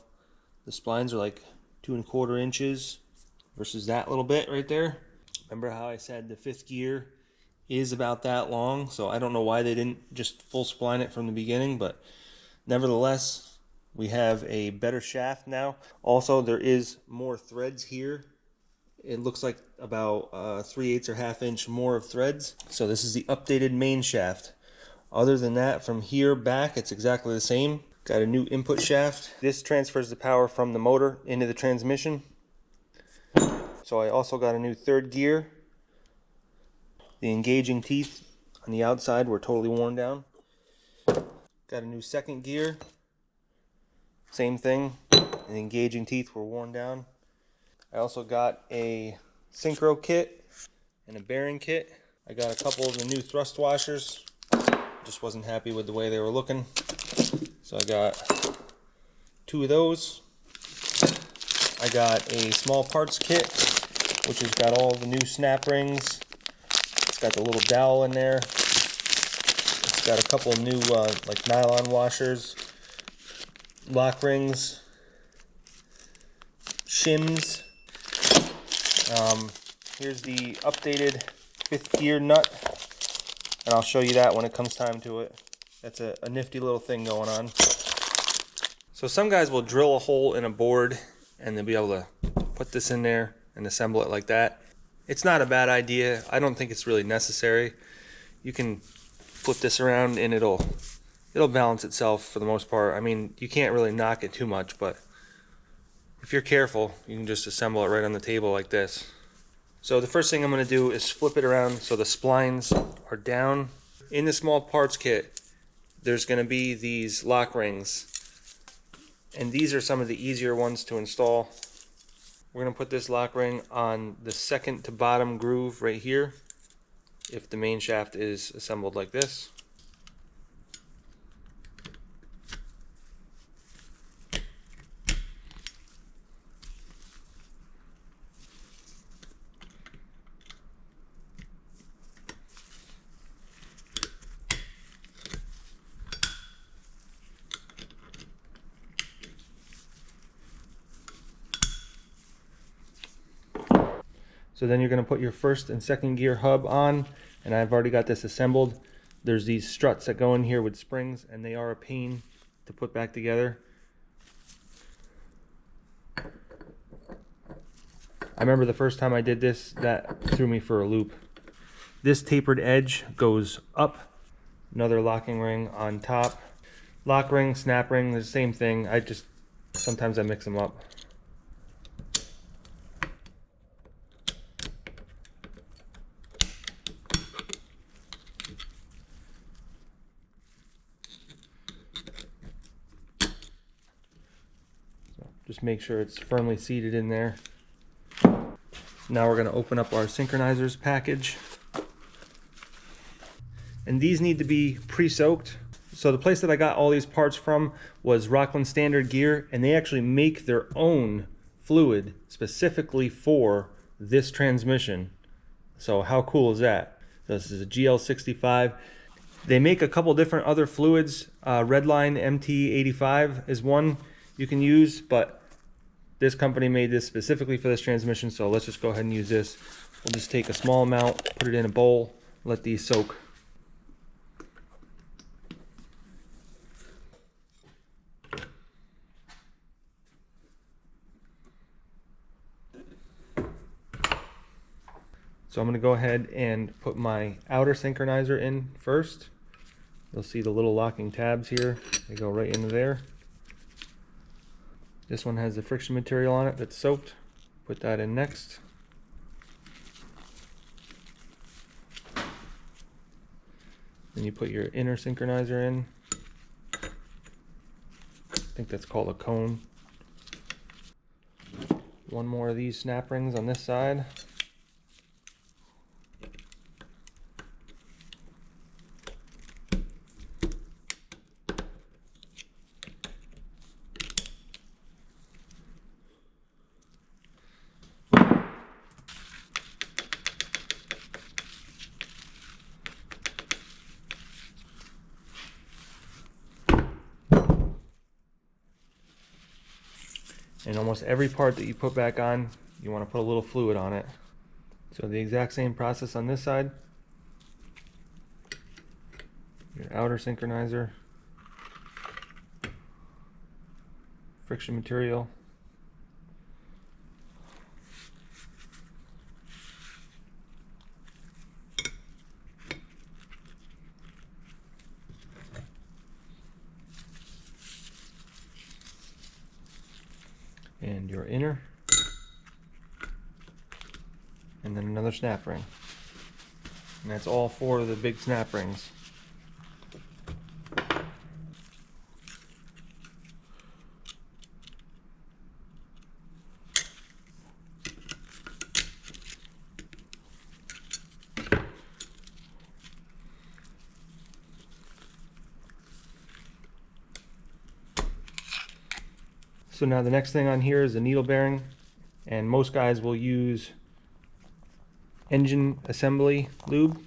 Speaker 1: the splines are like 2 1/4 inches versus that little bit right there. Remember how I said the 5th gear is about that long? So I don't know why they didn't just full spline it from the beginning, but nevertheless, we have a better shaft now. Also, there is more threads here. It looks like about 3/8 or 1/2 inch more of threads. So this is the updated main shaft. Other than that, from here back, it's exactly the same. Got a new input shaft. This transfers the power from the motor into the transmission. So I also got a new 3rd gear. The engaging teeth on the outside were totally worn down. Got a new 2nd gear. Same thing. The engaging teeth were worn down. I also got a synchro kit and a bearing kit. I got a couple of the new thrust washers. Just wasn't happy with the way they were looking. So I got 2 of those. I got a small parts kit, which has got all the new snap rings. It's got the little dowel in there. It's got a couple of new like nylon washers, lock rings, shims. Here's the updated 5th gear nut, and I'll show you that when it comes time to it. That's a nifty little thing going on. So some guys will drill a hole in a board and they'll be able to put this in there and assemble it like that. It's not a bad idea. I don't think it's really necessary. You can flip this around and it'll it'll balance itself for the most part. I mean, you can't really knock it too much, but if you're careful, you can just assemble it right on the table like this. So the first thing I'm going to do is flip it around so the splines are down. In the small parts kit, there's going to be these lock rings, and these are some of the easier ones to install. We're going to put this lock ring on the second to bottom groove right here if the main shaft is assembled like this. So then you're going to put your first and second gear hub on, and I've already got this assembled. There's these struts that go in here with springs, and they are a pain to put back together. I remember the first time I did this, that threw me for a loop. This tapered edge goes up, another locking ring on top. Lock ring, snap ring, the same thing. Sometimes I mix them up. Just make sure it's firmly seated in there. Now we're going to open up our synchronizers package. And these need to be pre-soaked. So the place that I got all these parts from was Rockland Standard Gear, and they actually make their own fluid specifically for this transmission. So how cool is that? This is a GL65. They make a couple different other fluids. Redline MT85 is one you can use, but this company made this specifically for this transmission, so let's just go ahead and use this. We'll just take a small amount, put it in a bowl, let these soak. So I'm going to go ahead and put my outer synchronizer in first. You'll see the little locking tabs here. They go right into there. This one has the friction material on it that's soaked. Put that in next. Then you put your inner synchronizer in. I think that's called a cone. One more of these snap rings on this side. And almost every part that you put back on, you want to put a little fluid on it. So the exact same process on this side. Your outer synchronizer, friction material, and your inner, and then another snap ring. And that's all four of the big snap rings. So now the next thing on here is the needle bearing, and most guys will use engine assembly lube,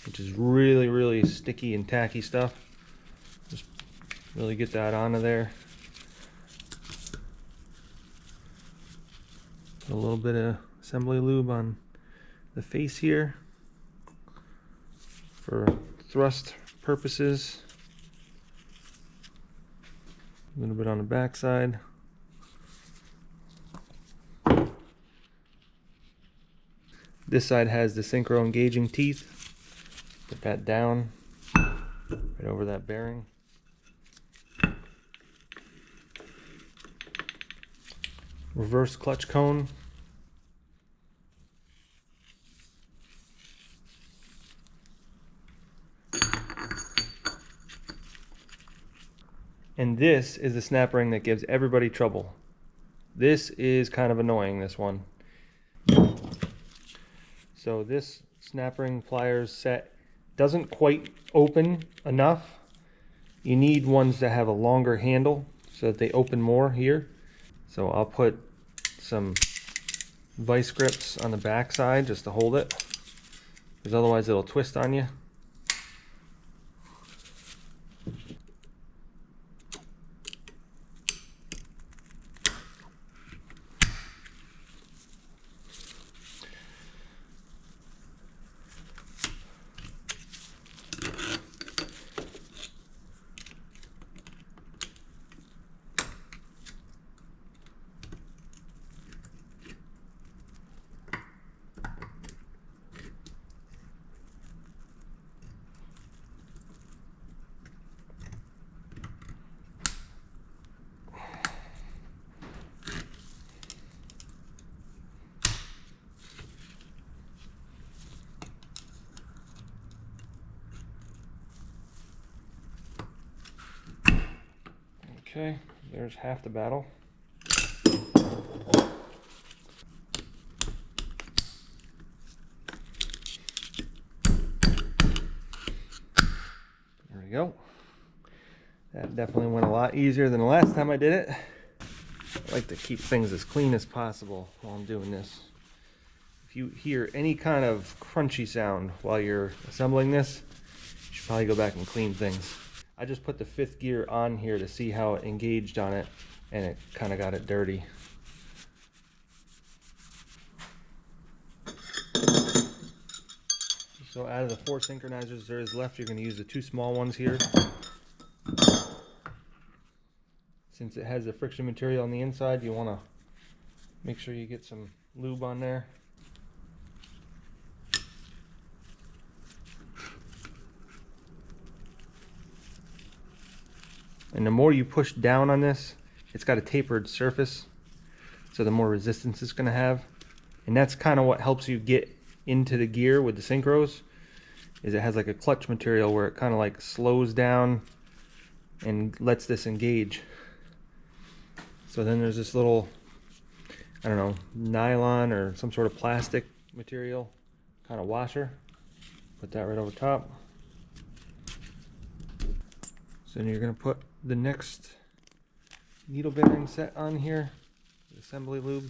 Speaker 1: which is really sticky and tacky stuff. Just really get that onto there. Put a little bit of assembly lube on the face here for thrust purposes. A little bit on the back side. This side has the synchro engaging teeth. Put that down right over that bearing. reverse clutch cone. And this is the snap ring that gives everybody trouble. This is kind of annoying, this one. So this snap ring pliers set doesn't quite open enough. You need ones that have a longer handle so that they open more here. So I'll put some vice grips on the back side just to hold it, because otherwise it'll twist on you. Okay, there's half the battle. There we go. That definitely went a lot easier than the last time I did it. I like to keep things as clean as possible while I'm doing this. If you hear any kind of crunchy sound while you're assembling this, you should probably go back and clean things. I just put the 5th gear on here to see how it engaged on it, and it kind of got it dirty. So out of the 4 synchronizers there is left, you're going to use the 2 small ones here. Since it has the friction material on the inside, you want to make sure you get some lube on there. And the more you push down on this, it's got a tapered surface, so the more resistance it's going to have. And that's kind of what helps you get into the gear with the synchros, is it has like a clutch material where it kind of like slows down and lets this engage. So then there's this little, I don't know, nylon or some sort of plastic material kind of washer. Put that right over top. So then you're going to put the next needle bearing set on here, the assembly lube.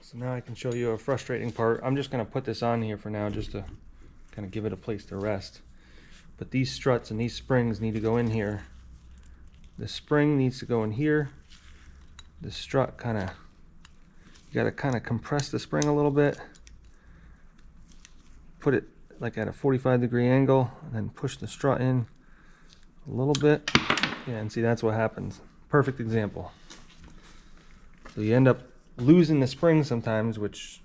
Speaker 1: So now I can show you a frustrating part. I'm just going to put this on here for now just to kind of give it a place to rest. But these struts and these springs need to go in here. The spring needs to go in here. The strut kind of, you got to kind of compress the spring a little bit. Put it like at a 45-degree angle and then push the strut in a little bit. Yeah, and see, that's what happens. Perfect example. So you end up losing the spring sometimes, which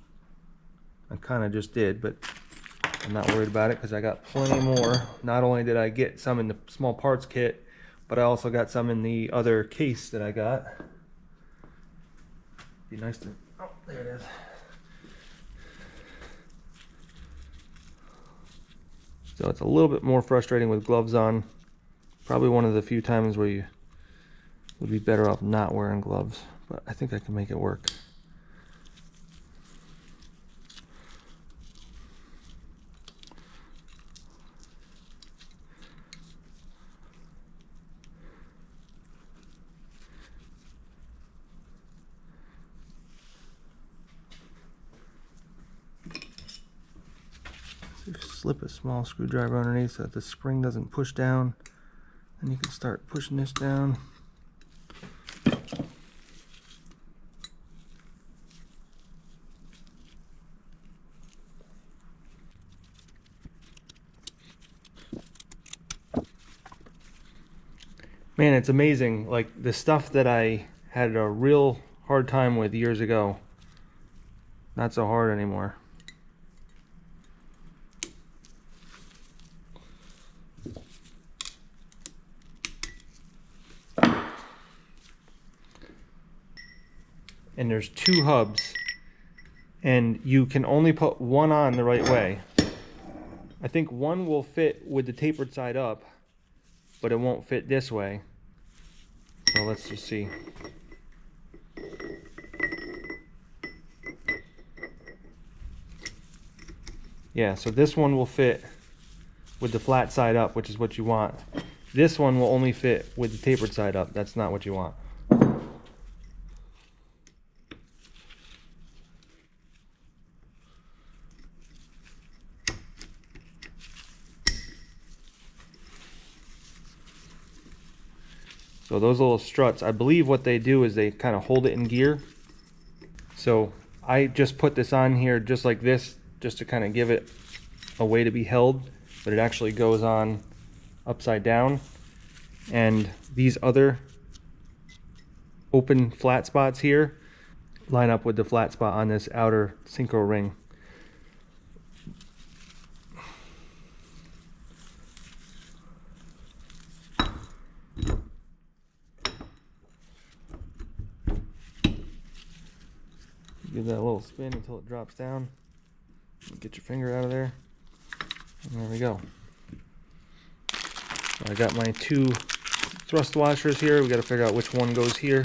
Speaker 1: I kind of just did, but I'm not worried about it because I got plenty more. Not only did I get some in the small parts kit, but I also got some in the other case that I got. Be nice to, oh, there it is. So it's a little bit more frustrating with gloves on. Probably one of the few times where you would be better off not wearing gloves, but I think I can make it work. So you slip a small screwdriver underneath so that the spring doesn't push down, and you can start pushing this down. Man, it's amazing, like the stuff that I had a real hard time with years ago, not so hard anymore. and there's 2 hubs, and you can only put one on the right way. I think one will fit with the tapered side up, but it won't fit this way. So let's just see. Yeah, so this one will fit with the flat side up, which is what you want. This one will only fit with the tapered side up. That's not what you want. So those little struts, I believe what they do is they kind of hold it in gear. So I just put this on here just like this, just to kind of give it a way to be held, but it actually goes on upside down. And these other open flat spots here line up with the flat spot on this outer synchro ring. Give that a little spin until it drops down. Get your finger out of there. And there we go. I got my 2 thrust washers here. We got to figure out which one goes here.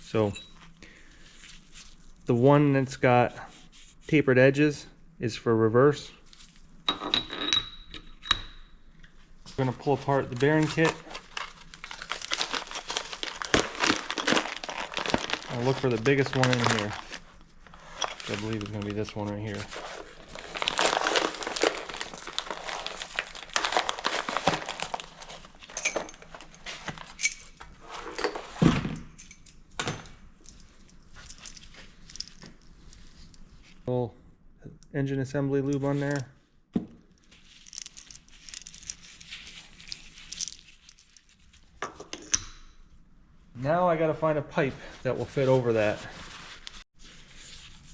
Speaker 1: So the one that's got tapered edges is for reverse. We're going to pull apart the bearing kit. I'll look for the biggest one in here. I believe it's going to be this one right here. Little engine assembly lube on there. Now I gotta find a pipe that will fit over that.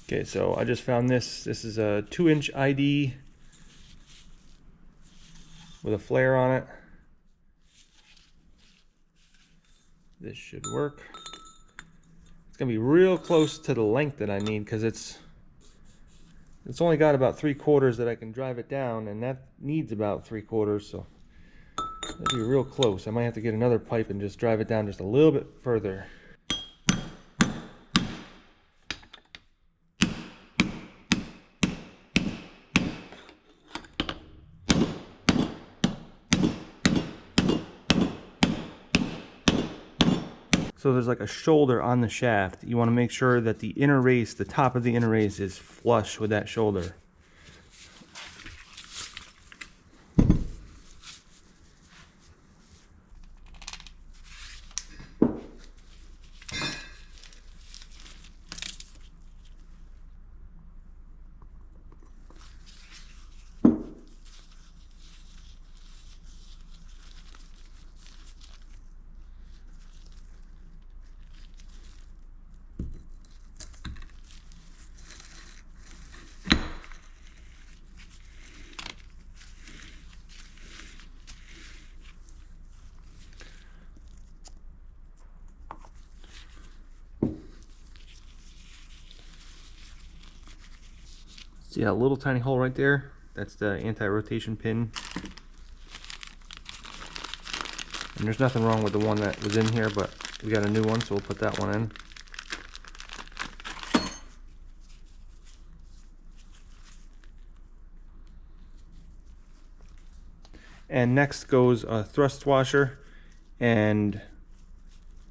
Speaker 1: Okay, so I just found this. This is a 2-inch ID with a flare on it. This should work. It's gonna be real close to the length that I need because it's only got about 3/4 that I can drive it down, and that needs about 3/4, so it'll be real close. I might have to get another pipe and just drive it down just a little bit further. So there's like a shoulder on the shaft. You want to make sure that the inner race, the top of the inner race, is flush with that shoulder. See that little tiny hole right there? That's the anti-rotation pin. And there's nothing wrong with the one that was in here, but we got a new one, so we'll put that one in. And next goes a thrust washer, and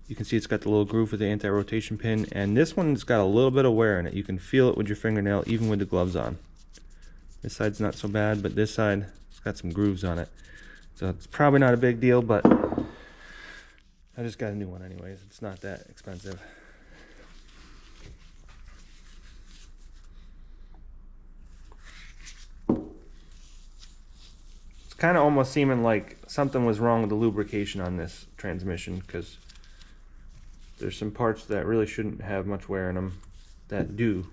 Speaker 1: you can see it's got the little groove for the anti-rotation pin, and this one's got a little bit of wear in it. You can feel it with your fingernail even with the gloves on. This side's not so bad, but this side it's got some grooves on it. So it's probably not a big deal, but I just got a new one anyways. It's not that expensive. It's kind of almost seeming like something was wrong with the lubrication on this transmission, because there's some parts that really shouldn't have much wear in them that do.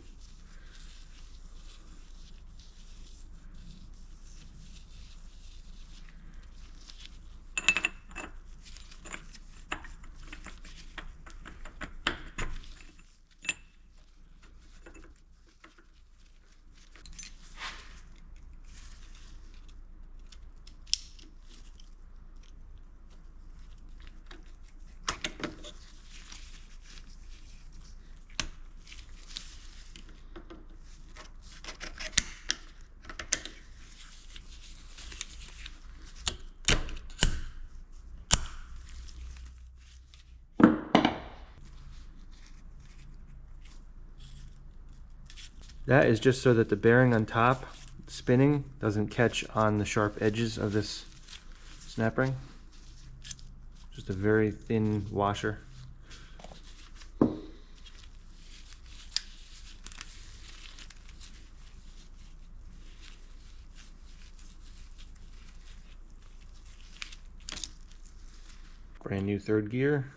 Speaker 1: That is just so that the bearing on top, spinning, doesn't catch on the sharp edges of this snap ring. Just a very thin washer. Brand new third gear.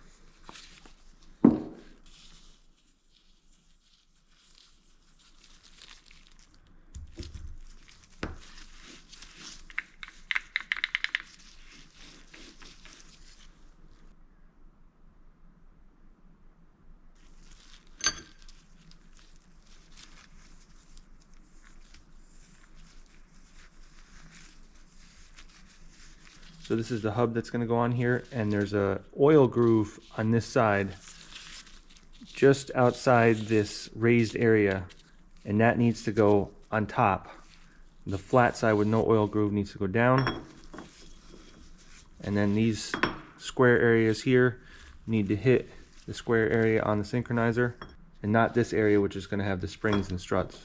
Speaker 1: So this is the hub that's going to go on here, and there's a oil groove on this side just outside this raised area, and that needs to go on top. The flat side with no oil groove needs to go down, and then these square areas here need to hit the square area on the synchronizer and not this area, which is going to have the springs and struts.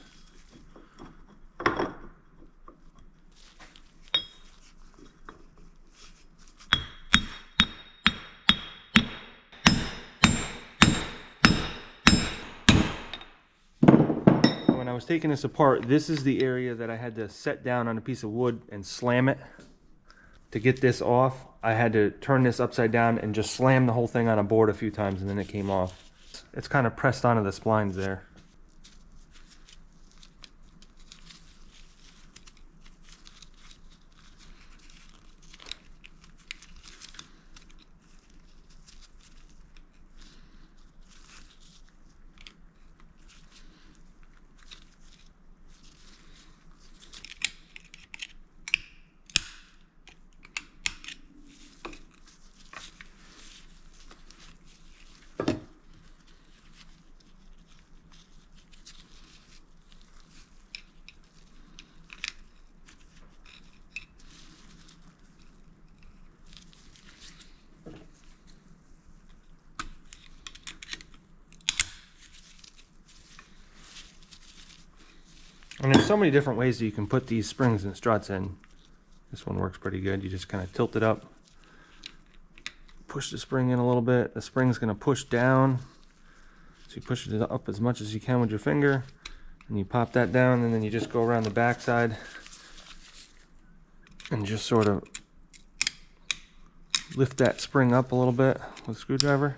Speaker 1: When I was taking this apart, this is the area that I had to set down on a piece of wood and slam it. To get this off, I had to turn this upside down and just slam the whole thing on a board a few times, and then it came off. It's kind of pressed onto the splines there. And there's so many different ways that you can put these springs and struts in. This one works pretty good. You just kind of tilt it up, push the spring in a little bit. The spring's going to push down. So you push it up as much as you can with your finger, and you pop that down, and then you just go around the back side and just sort of lift that spring up a little bit with a screwdriver.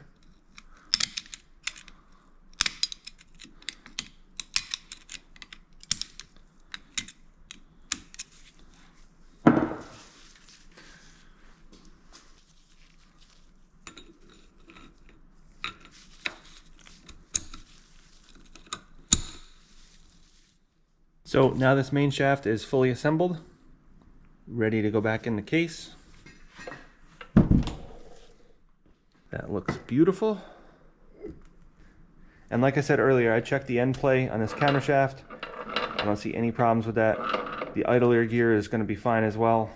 Speaker 1: So now this main shaft is fully assembled, ready to go back in the case. That looks beautiful. And like I said earlier, I checked the end play on this counter shaft. I don't see any problems with that. The idle ear gear is going to be fine as well.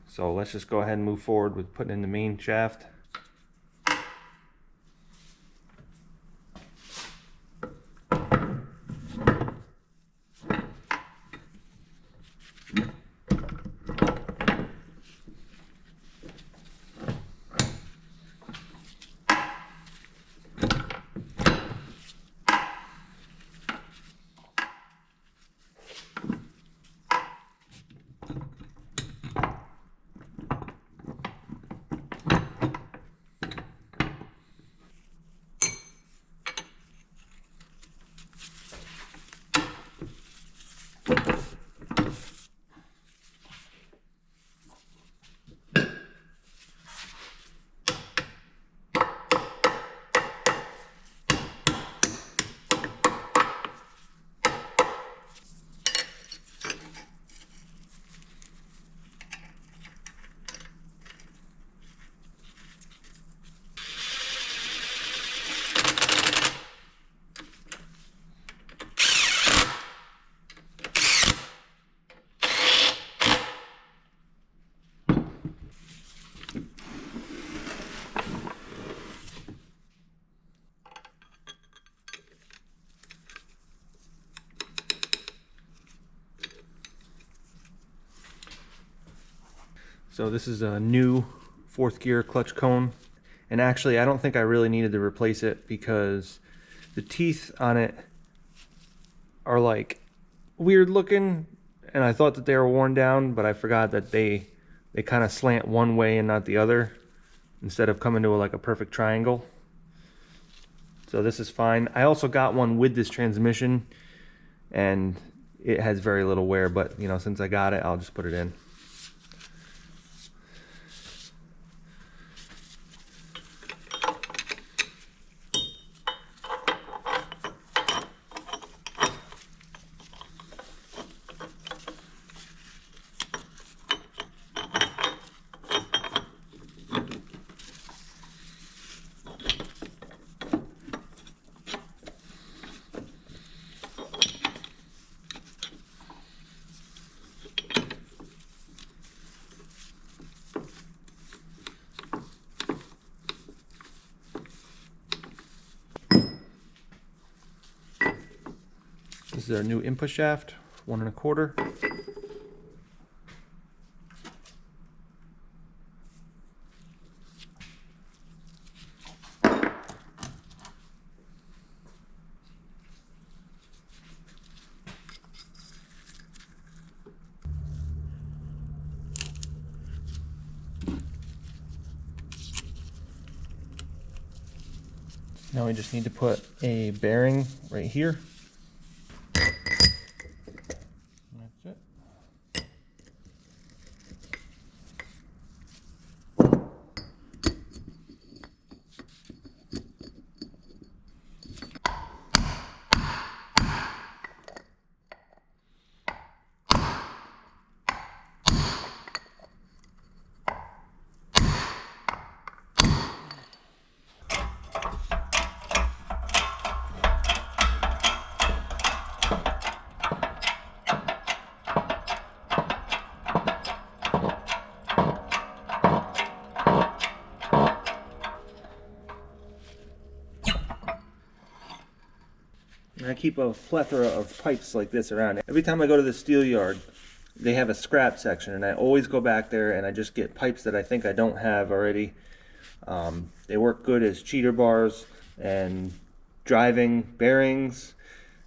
Speaker 1: So let's just go ahead and move forward with putting in the main shaft. So this is a new 4th gear clutch cone. And actually, I don't think I really needed to replace it because the teeth on it are like weird looking. And I thought that they were worn down, but I forgot that they kind of slant one way and not the other, instead of coming to like a perfect triangle. So this is fine. I also got one with this transmission, and it has very little wear, but you know, since I got it, I'll just put it in. This is our new input shaft, 1 1/4. Now we just need to put a bearing right here. That's it. And I keep a plethora of pipes like this around. Every time I go to the steel yard, they have a scrap section, and I always go back there and I just get pipes that I think I don't have already. They work good as cheater bars and driving bearings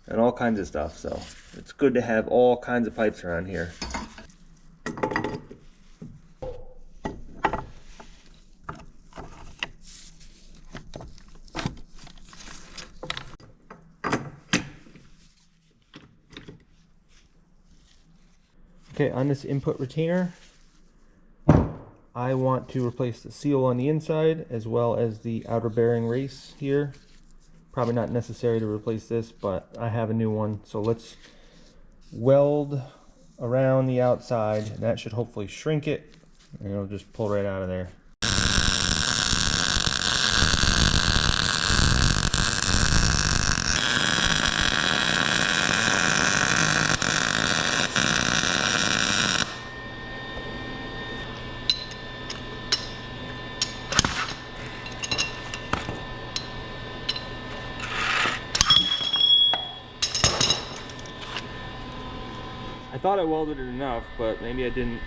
Speaker 1: and all kinds of stuff. So it's good to have all kinds of pipes around here. Okay, on this input retainer, I want to replace the seal on the inside as well as the outer bearing race here. Probably not necessary to replace this, but I have a new one. So let's weld around the outside. That should hopefully shrink it, and it'll just pull right out of there. I thought I welded it enough, but maybe I didn't.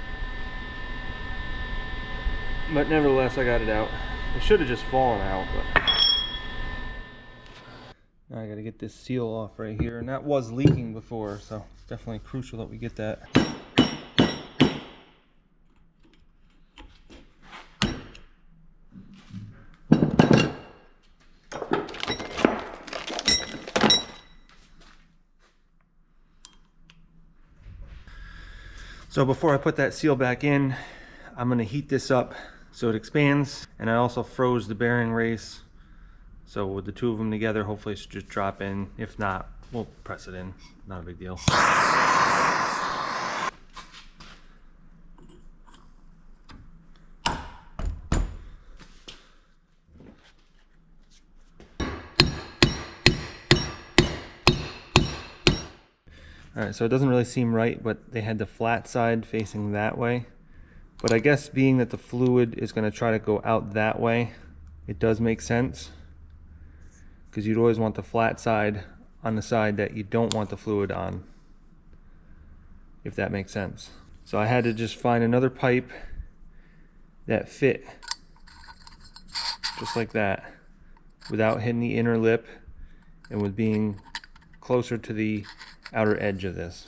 Speaker 1: But nevertheless, I got it out. It should have just fallen out, but now I gotta get this seal off right here, and that was leaking before, so it's definitely crucial that we get that. So before I put that seal back in, I'm going to heat this up so it expands. And I also froze the bearing race. So with the two of them together, hopefully it should just drop in. If not, we'll press it in. Not a big deal. Alright, so it doesn't really seem right, but they had the flat side facing that way. But I guess being that the fluid is going to try to go out that way, it does make sense. Because you'd always want the flat side on the side that you don't want the fluid on, if that makes sense. So I had to just find another pipe that fit just like that without hitting the inner lip and with being closer to the outer edge of this.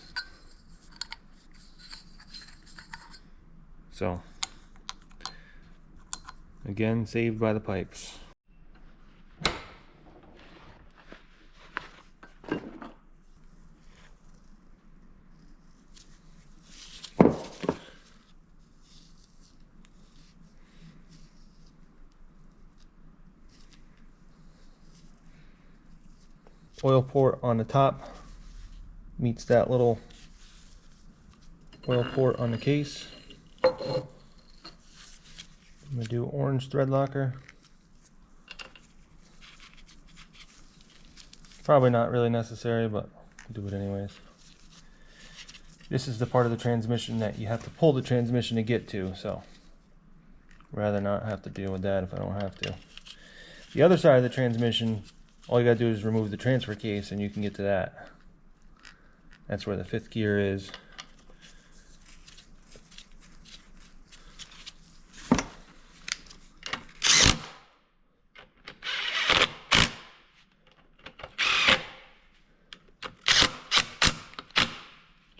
Speaker 1: So again, saved by the pipes. Oil port on the top meets that little oil port on the case. I'm going to do orange thread locker. Probably not really necessary, but I'll do it anyways. This is the part of the transmission that you have to pull the transmission to get to, so rather not have to deal with that if I don't have to. The other side of the transmission, all you gotta do is remove the transfer case and you can get to that. That's where the 5th gear is.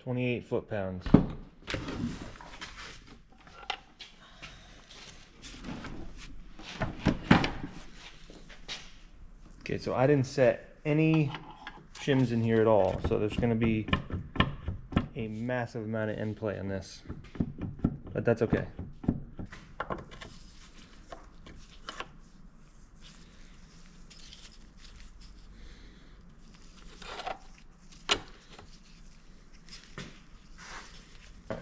Speaker 1: .28 foot-pounds. Okay, so I didn't set any shims in here at all, so there's going to be a massive amount of end play on this, but that's okay.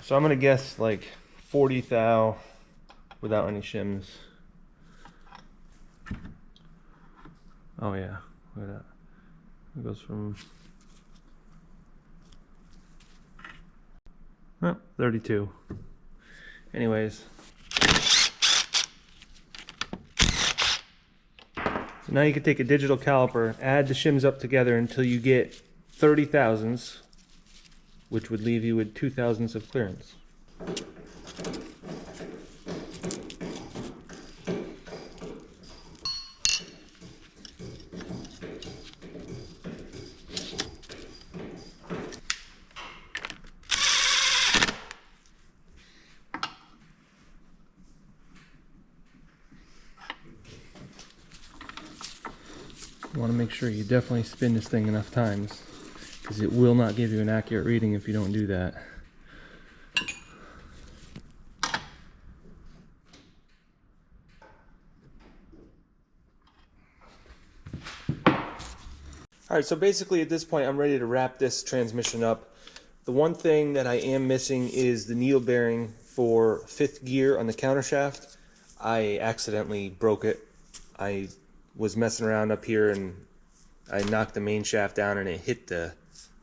Speaker 1: So I'm going to guess like 40 thou without any shims. Oh yeah, look at that. It goes from 32. Anyways. So now you can take a digital caliper, add the shims up together until you get 30 thousandths, which would leave you with 2 thousandths of clearance. You want to make sure you definitely spin this thing enough times, because it will not give you an accurate reading if you don't do that. Alright, so basically at this point I'm ready to wrap this transmission up. The one thing that I am missing is the needle bearing for 5th gear on the countershaft. I accidentally broke it. I was messing around up here and I knocked the main shaft down and it hit the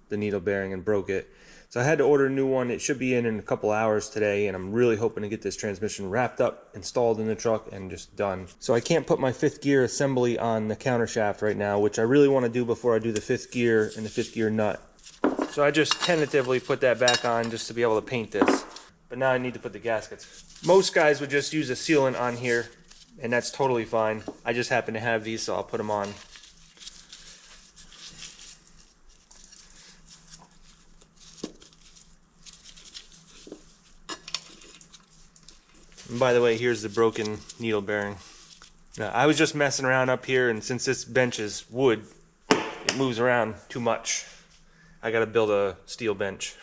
Speaker 1: needle bearing and broke it. So I had to order a new one. It should be in a couple hours today, and I'm really hoping to get this transmission wrapped up, installed in the truck, and just done. So I can't put my 5th gear assembly on the countershaft right now, which I really want to do before I do the 5th gear and the 5th gear nut. So I just tentatively put that back on just to be able to paint this. But now I need to put the gaskets. Most guys would just use a sealant on here, and that's totally fine. I just happen to have these, so I'll put them on. And by the way, here's the broken needle bearing. Now, I was just messing around up here, and since this bench is wood, it moves around too much. I gotta build a steel bench.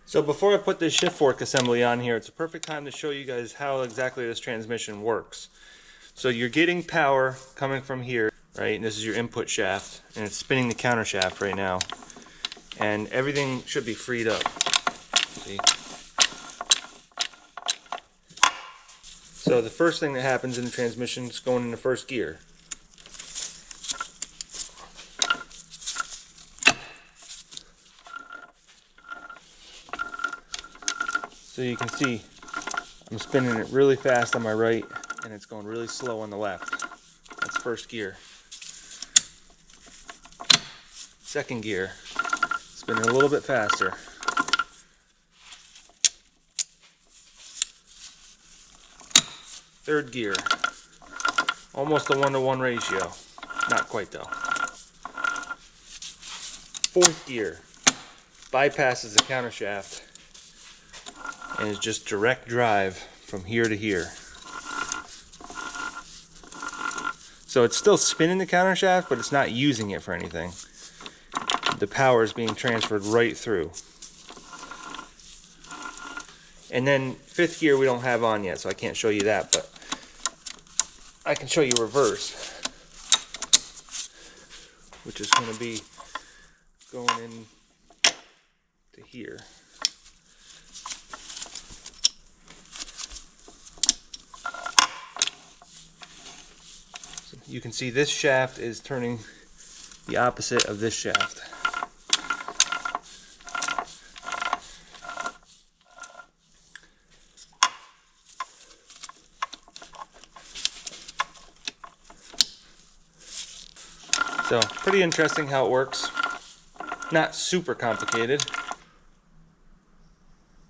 Speaker 1: So before I put this shift fork assembly on here, it's a perfect time to show you guys how exactly this transmission works. So you're getting power coming from here, right? And this is your input shaft, and it's spinning the counter shaft right now. And everything should be freed up. See? So the first thing that happens in the transmission is going into first gear. So you can see I'm spinning it really fast on my right and it's going really slow on the left. That's first gear. Second gear, spinning a little bit faster. Third gear, almost a 1-to-1 ratio. Not quite though. Fourth gear, bypasses the countershaft and is just direct drive from here to here. So it's still spinning the countershaft, but it's not using it for anything. The power is being transferred right through. And then fifth gear we don't have on yet, so I can't show you that, but I can show you reverse, which is going to be going in to here. So you can see this shaft is turning the opposite of this shaft. So pretty interesting how it works. Not super complicated.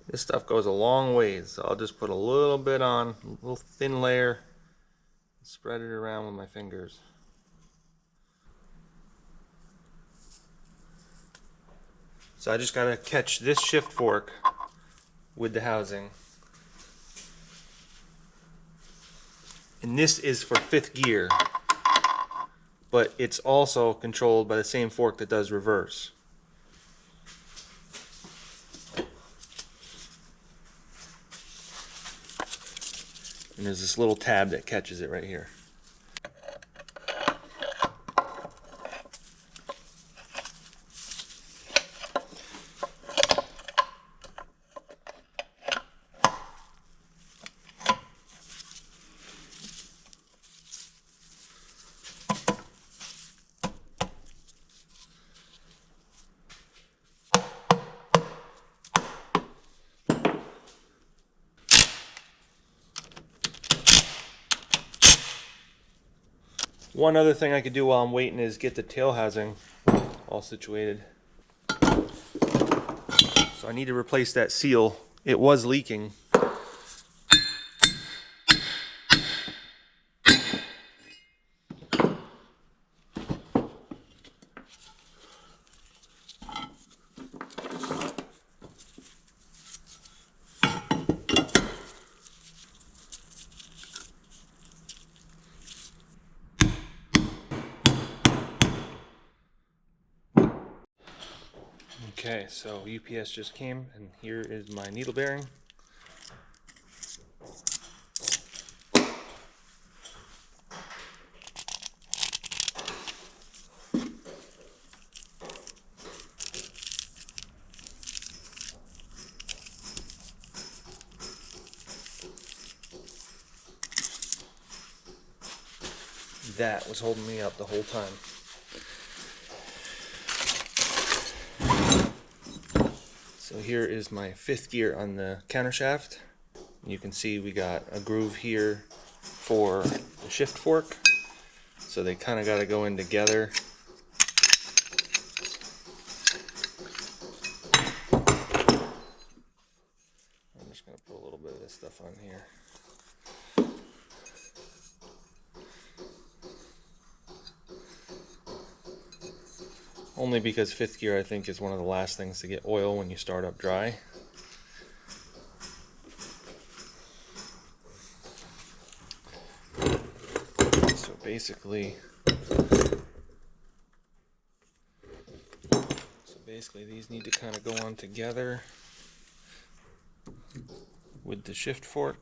Speaker 1: This stuff goes a long ways, so I'll just put a little bit on, a little thin layer, spread it around with my fingers. So I just gotta catch this shift fork with the housing. And this is for fifth gear, but it's also controlled by the same fork that does reverse. And there's this little tab that catches it right here. One other thing I could do while I'm waiting is get the tail housing all situated. So I need to replace that seal. It was leaking. Okay, so UPS just came and here is my needle bearing. That was holding me up the whole time. So here is my fifth gear on the countershaft. You can see we got a groove here for the shift fork. So they kind of got to go in together. I'm just going to put a little bit of this stuff on here. Only because fifth gear I think is one of the last things to get oil when you start up dry. So basically these need to kind of go on together with the shift fork.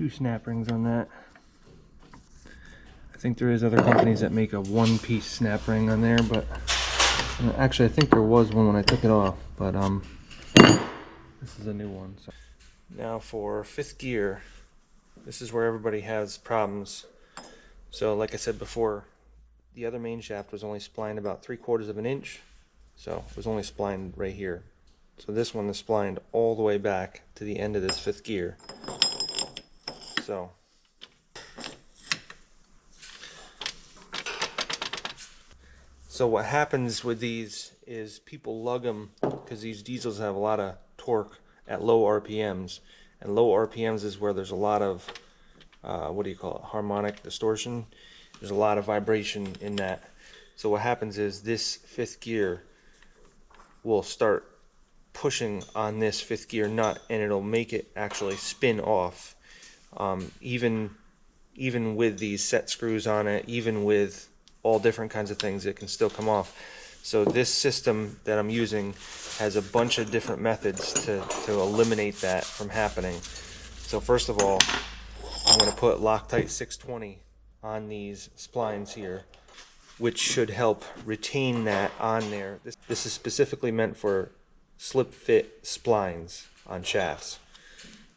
Speaker 1: 2 snap rings on that. I think there is other companies that make a 1-piece snap ring on there, but actually I think there was one when I took it off, but this is a new one. So now for 5th gear, this is where everybody has problems. So like I said before, the other main shaft was only splined about 3/4 of an inch, so it was only splined right here. So this one is splined all the way back to the end of this 5th gear. So what happens with these is people lug them because these diesels have a lot of torque at low RPMs, and low RPMs is where there's a lot of what do you call it, harmonic distortion. There's a lot of vibration in that. So what happens is this 5th gear will start pushing on this 5th gear nut, and it'll make it actually spin off. Even with these set screws on it, even with all different kinds of things, it can still come off. So this system that I'm using has a bunch of different methods to eliminate that from happening. So first of all, I'm going to put Loctite 620 on these splines here, which should help retain that on there. This is specifically meant for slip fit splines on shafts.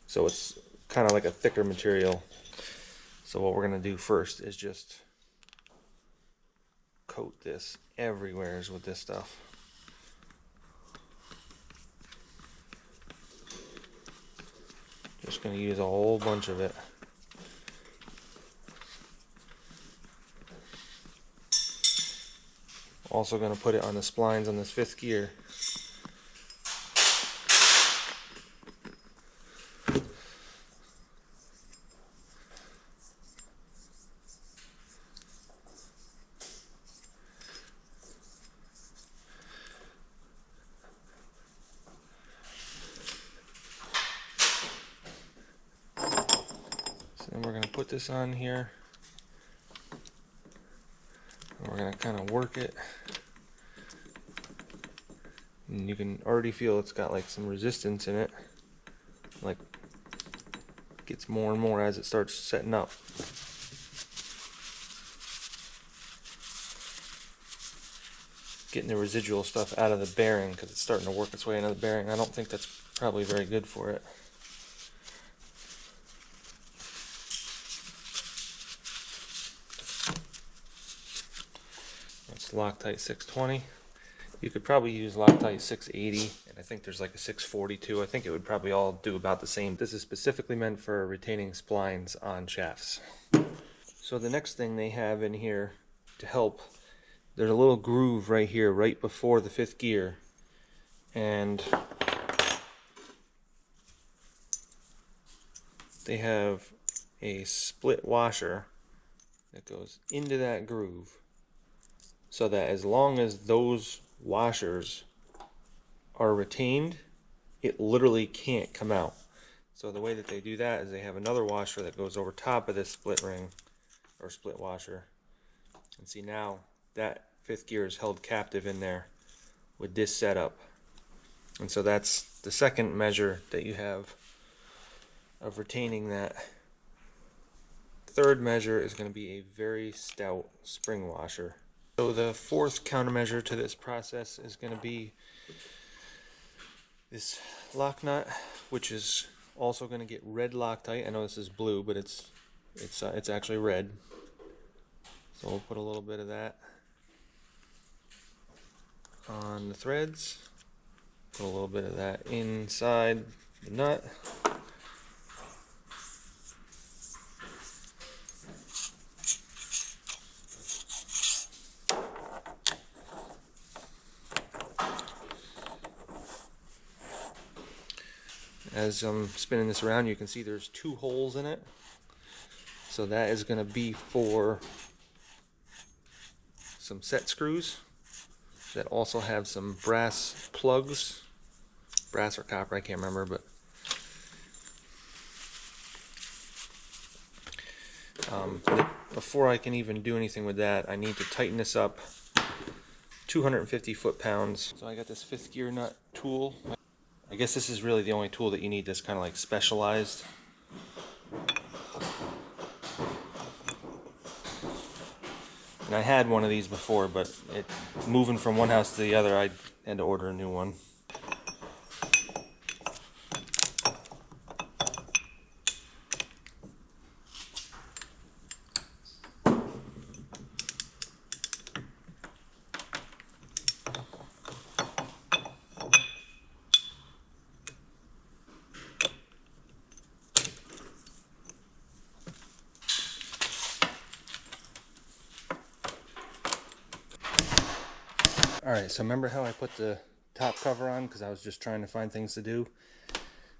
Speaker 1: So it's kind of like a thicker material. So what we're going to do first is just coat this everywhere with this stuff. Just going to use a whole bunch of it. Also going to put it on the splines on this 5th gear. So then we're going to put this on here. We're going to kind of work it, and you can already feel it's got like some resistance in it, like gets more and more as it starts setting up. Getting the residual stuff out of the bearing because it's starting to work its way into the bearing. I don't think that's probably very good for it. Loctite 620. You could probably use Loctite 680, and I think there's like a 642. I think it would probably all do about the same. This is specifically meant for retaining splines on shafts. So the next thing they have in here to help, there's a little groove right here, right before the 5th gear, and they have a split washer that goes into that groove, so that as long as those washers are retained, it literally can't come out. So the way that they do that is they have another washer that goes over top of this split ring or split washer. And see, now that 5th gear is held captive in there with this setup. And so that's the second measure that you have of retaining that. Third measure is going to be a very stout spring washer. So the 4th countermeasure to this process is going to be this lock nut, which is also going to get red Loctite. I know this is blue, but it's actually red. So we'll put a little bit of that on the threads. Put a little bit of that inside the nut. As I'm spinning this around, you can see there's 2 holes in it. So that is going to be for some set screws that also have some brass plugs. Brass or copper, I can't remember, but before I can even do anything with that, I need to tighten this up 250 foot-pounds. So I got this 5th gear nut tool. I guess this is really the only tool that you need that's kind of like specialized. And I had one of these before, but moving from one house to the other, I had to order a new one. Alright, so remember how I put the top cover on because I was just trying to find things to do?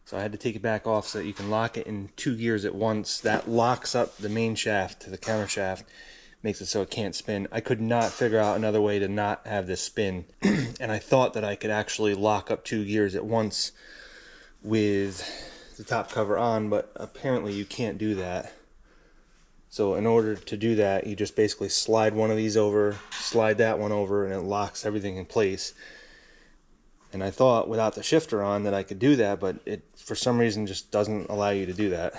Speaker 1: So I had to take it back off so that you can lock it in 2 gears at once. That locks up the main shaft to the counter shaft, makes it so it can't spin. I could not figure out another way to not have this spin. And I thought that I could actually lock up 2 gears at once with the top cover on, but apparently you can't do that. So in order to do that, you just basically slide one of these over, slide that one over, and it locks everything in place. And I thought without the shifter on that I could do that, but it for some reason just doesn't allow you to do that.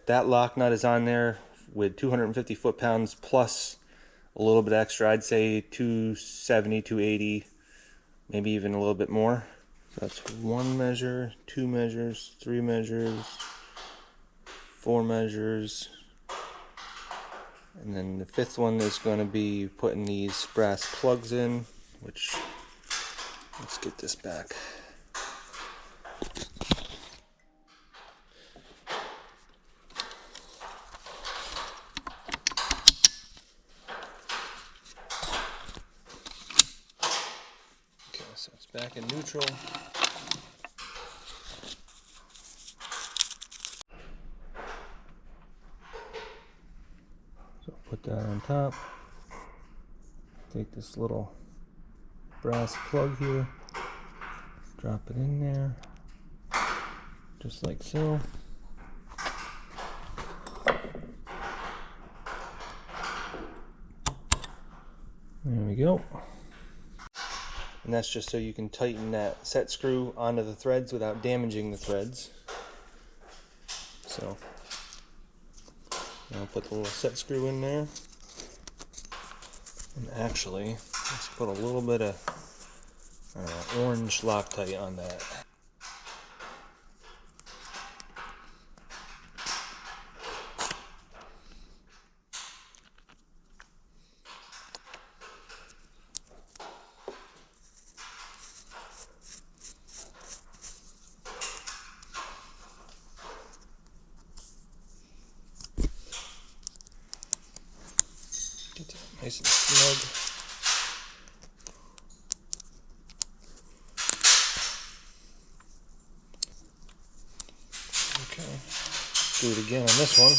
Speaker 1: That lock nut is on there with 250 foot-pounds plus a little bit extra. I'd say 270, 280, maybe even a little bit more. So that's 1 measure, 2 measures, 3 measures, 4 measures. And then the 5th one is going to be putting these brass plugs in, which, let's get this back. Okay, so it's back in neutral. So put that on top. Take this little brass plug here, drop it in there, just like so. There we go. And that's just so you can tighten that set screw onto the threads without damaging the threads. So I'll put the little set screw in there. And actually, let's put a little bit of orange Loctite on that. Get that nice and snug. Okay, do it again on this one.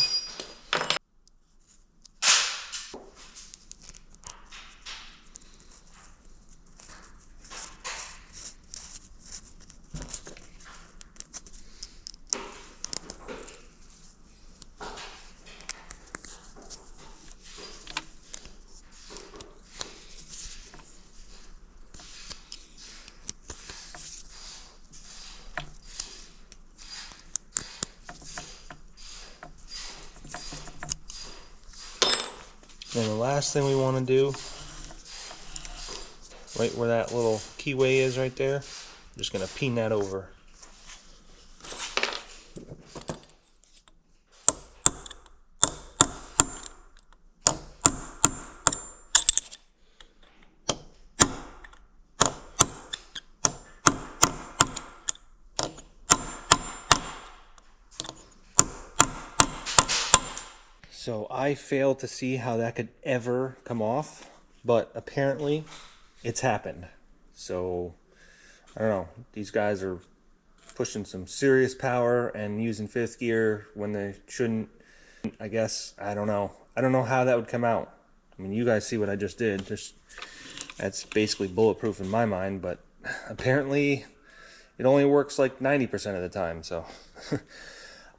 Speaker 1: Then the last thing we want to do, right where that little keyway is right there, I'm just going to pin that over. So I failed to see how that could ever come off, but apparently it's happened. So I don't know, these guys are pushing some serious power and using 5th gear when they shouldn't. I guess, I don't know how that would come out. I mean, you guys see what I just did. That's basically bulletproof in my mind, but apparently it only works like 90% of the time, so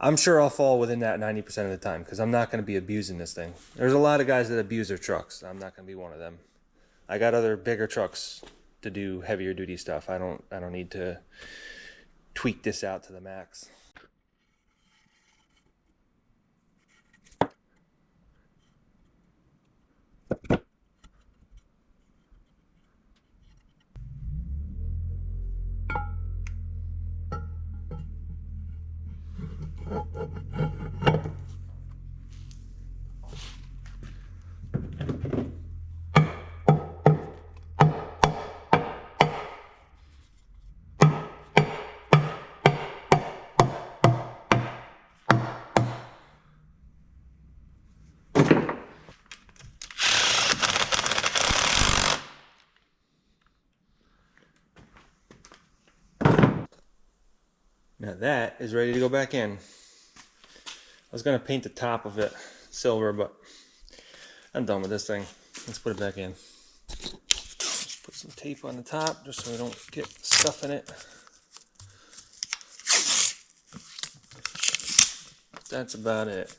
Speaker 1: I'm sure I'll fall within that 90% of the time because I'm not going to be abusing this thing. There's a lot of guys that abuse their trucks. I'm not going to be one of them. I got other bigger trucks to do heavier duty stuff. I don't need to tweak this out to the max. Now that is ready to go back in. I was gonna paint the top of it silver, but I'm done with this thing. Let's put it back in. Just put some tape on the top just so we don't get stuff in it. That's about it.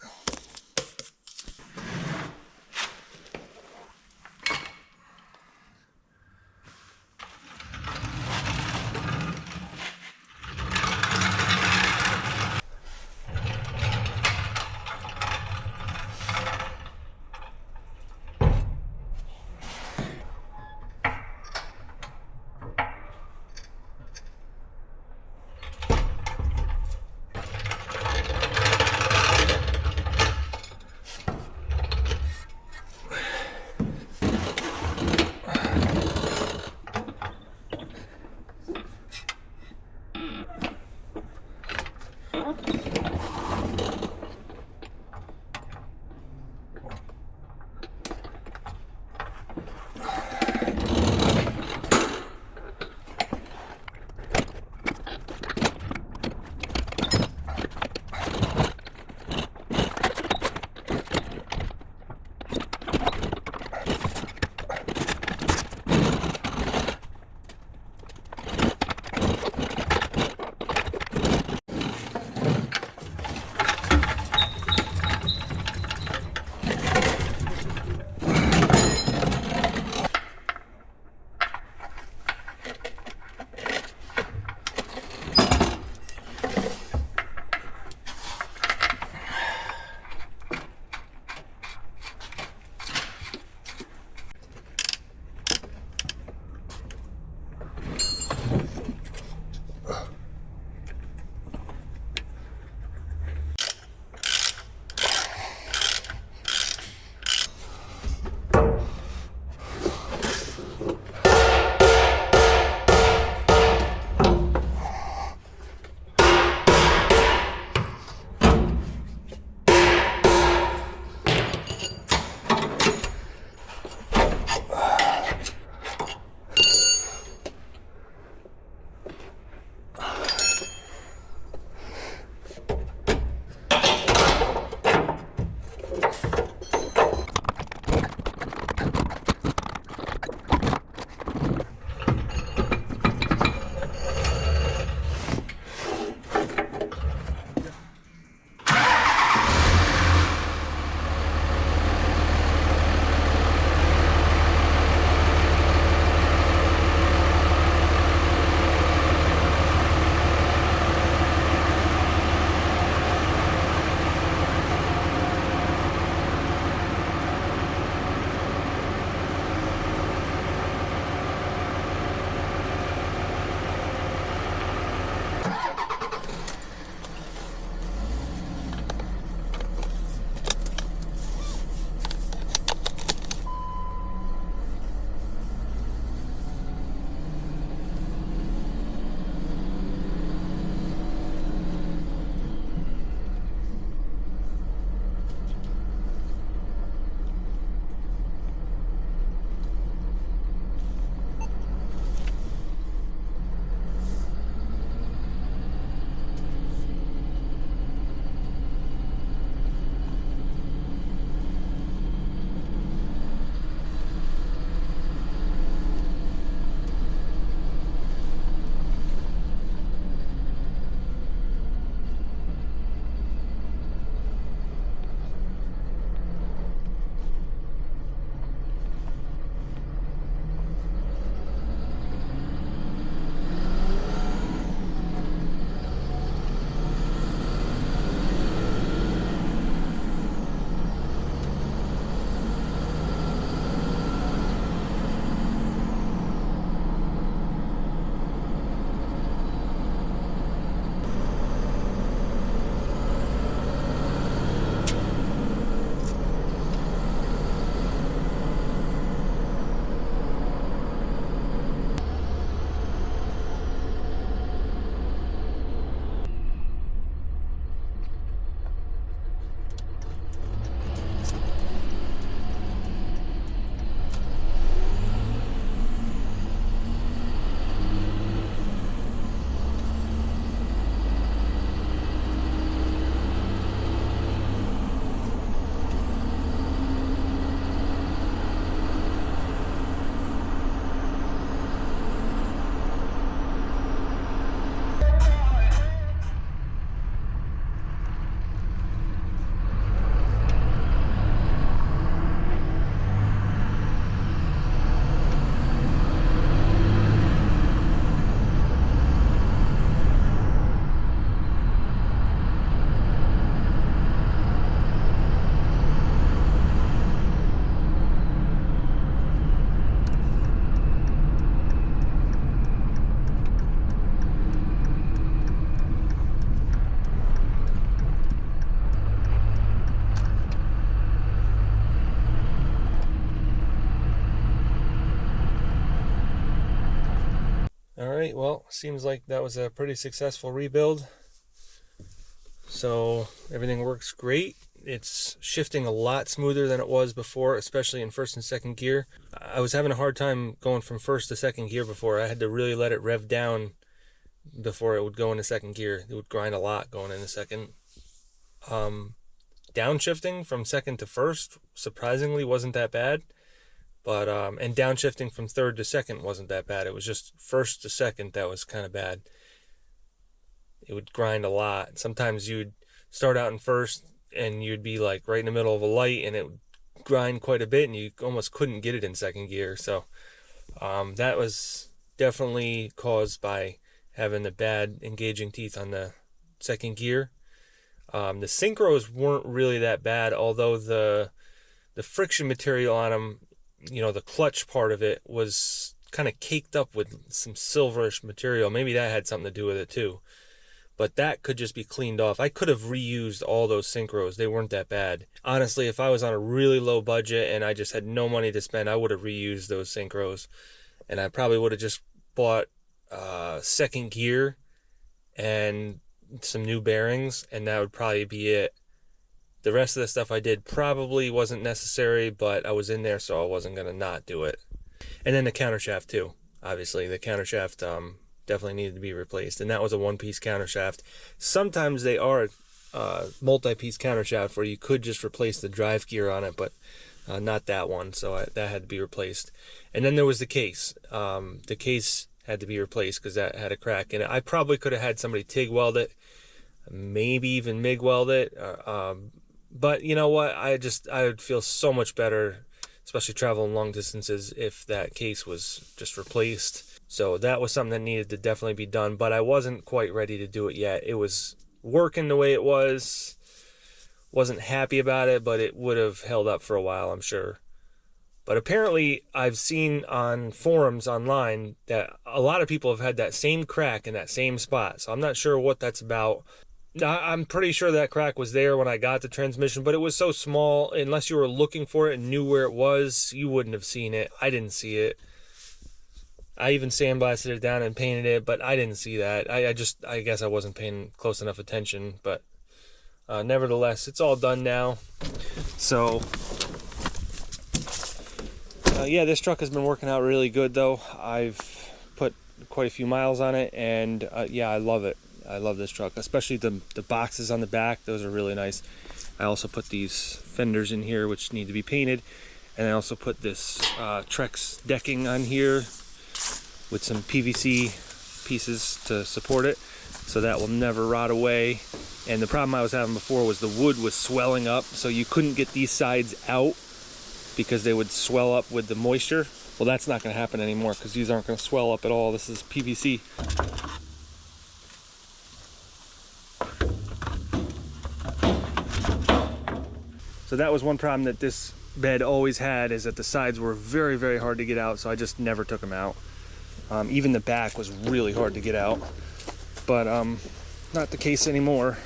Speaker 1: Alright, well, seems like that was a pretty successful rebuild. So everything works great. It's shifting a lot smoother than it was before, especially in first and second gear. I was having a hard time going from first to second gear before. I had to really let it rev down before it would go into second gear. It would grind a lot going into second. Downshifting from second to first surprisingly wasn't that bad. But and downshifting from third to second wasn't that bad. It was just first to second that was kind of bad. It would grind a lot. Sometimes you'd start out in first and you'd be like right in the middle of a light and it would grind quite a bit and you almost couldn't get it in second gear. So that was definitely caused by having the bad engaging teeth on the second gear. The synchros weren't really that bad, although the friction material on them, you know, the clutch part of it was kind of caked up with some silverish material. Maybe that had something to do with it too. But that could just be cleaned off. I could have reused all those synchros. They weren't that bad. Honestly, if I was on a really low budget and I just had no money to spend, I would have reused those synchros. And I probably would have just bought second gear and some new bearings, and that would probably be it. The rest of the stuff I did probably wasn't necessary, but I was in there, so I wasn't going to not do it. And then the countershaft too. Obviously, the countershaft definitely needed to be replaced, and that was a one-piece countershaft. Sometimes they are multi-piece countershaft where you could just replace the drive gear on it, but not that one, so that had to be replaced. And then there was the case. The case had to be replaced because that had a crack in it. I probably could have had somebody TIG weld it, maybe even MIG weld it, but you know what, I would feel so much better, especially traveling long distances, if that case was just replaced. So that was something that needed to definitely be done, but I wasn't quite ready to do it yet. It was working the way it was. Wasn't happy about it, but it would have held up for a while, I'm sure. But apparently I've seen on forums online that a lot of people have had that same crack in that same spot. So I'm not sure what that's about. I'm pretty sure that crack was there when I got the transmission, but it was so small, unless you were looking for it and knew where it was, you wouldn't have seen it. I didn't see it. I even sandblasted it down and painted it, but I didn't see that. I guess I wasn't paying close enough attention, but nevertheless, it's all done now. So yeah, this truck has been working out really good though. I've put quite a few miles on it, and yeah, I love it. I love this truck, especially the boxes on the back. Those are really nice. I also put these fenders in here which need to be painted, and I also put this Trex decking on here with some PVC pieces to support it, so that will never rot away. And the problem I was having before was the wood was swelling up, so you couldn't get these sides out because they would swell up with the moisture. Well, that's not going to happen anymore because these aren't going to swell up at all. This is PVC. So that was one problem that this bed always had, is that the sides were very, very hard to get out, so I just never took them out. Even the back was really hard to get out, but not the case anymore.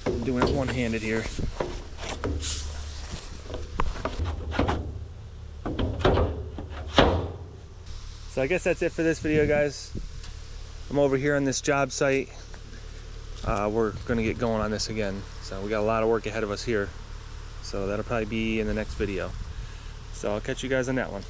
Speaker 1: I'm doing it one-handed here. So I guess that's it for this video, guys. I'm over here on this job site. We're gonna get going on this again. So we got a lot of work ahead of us here. So that'll probably be in the next video. So I'll catch you guys on that one.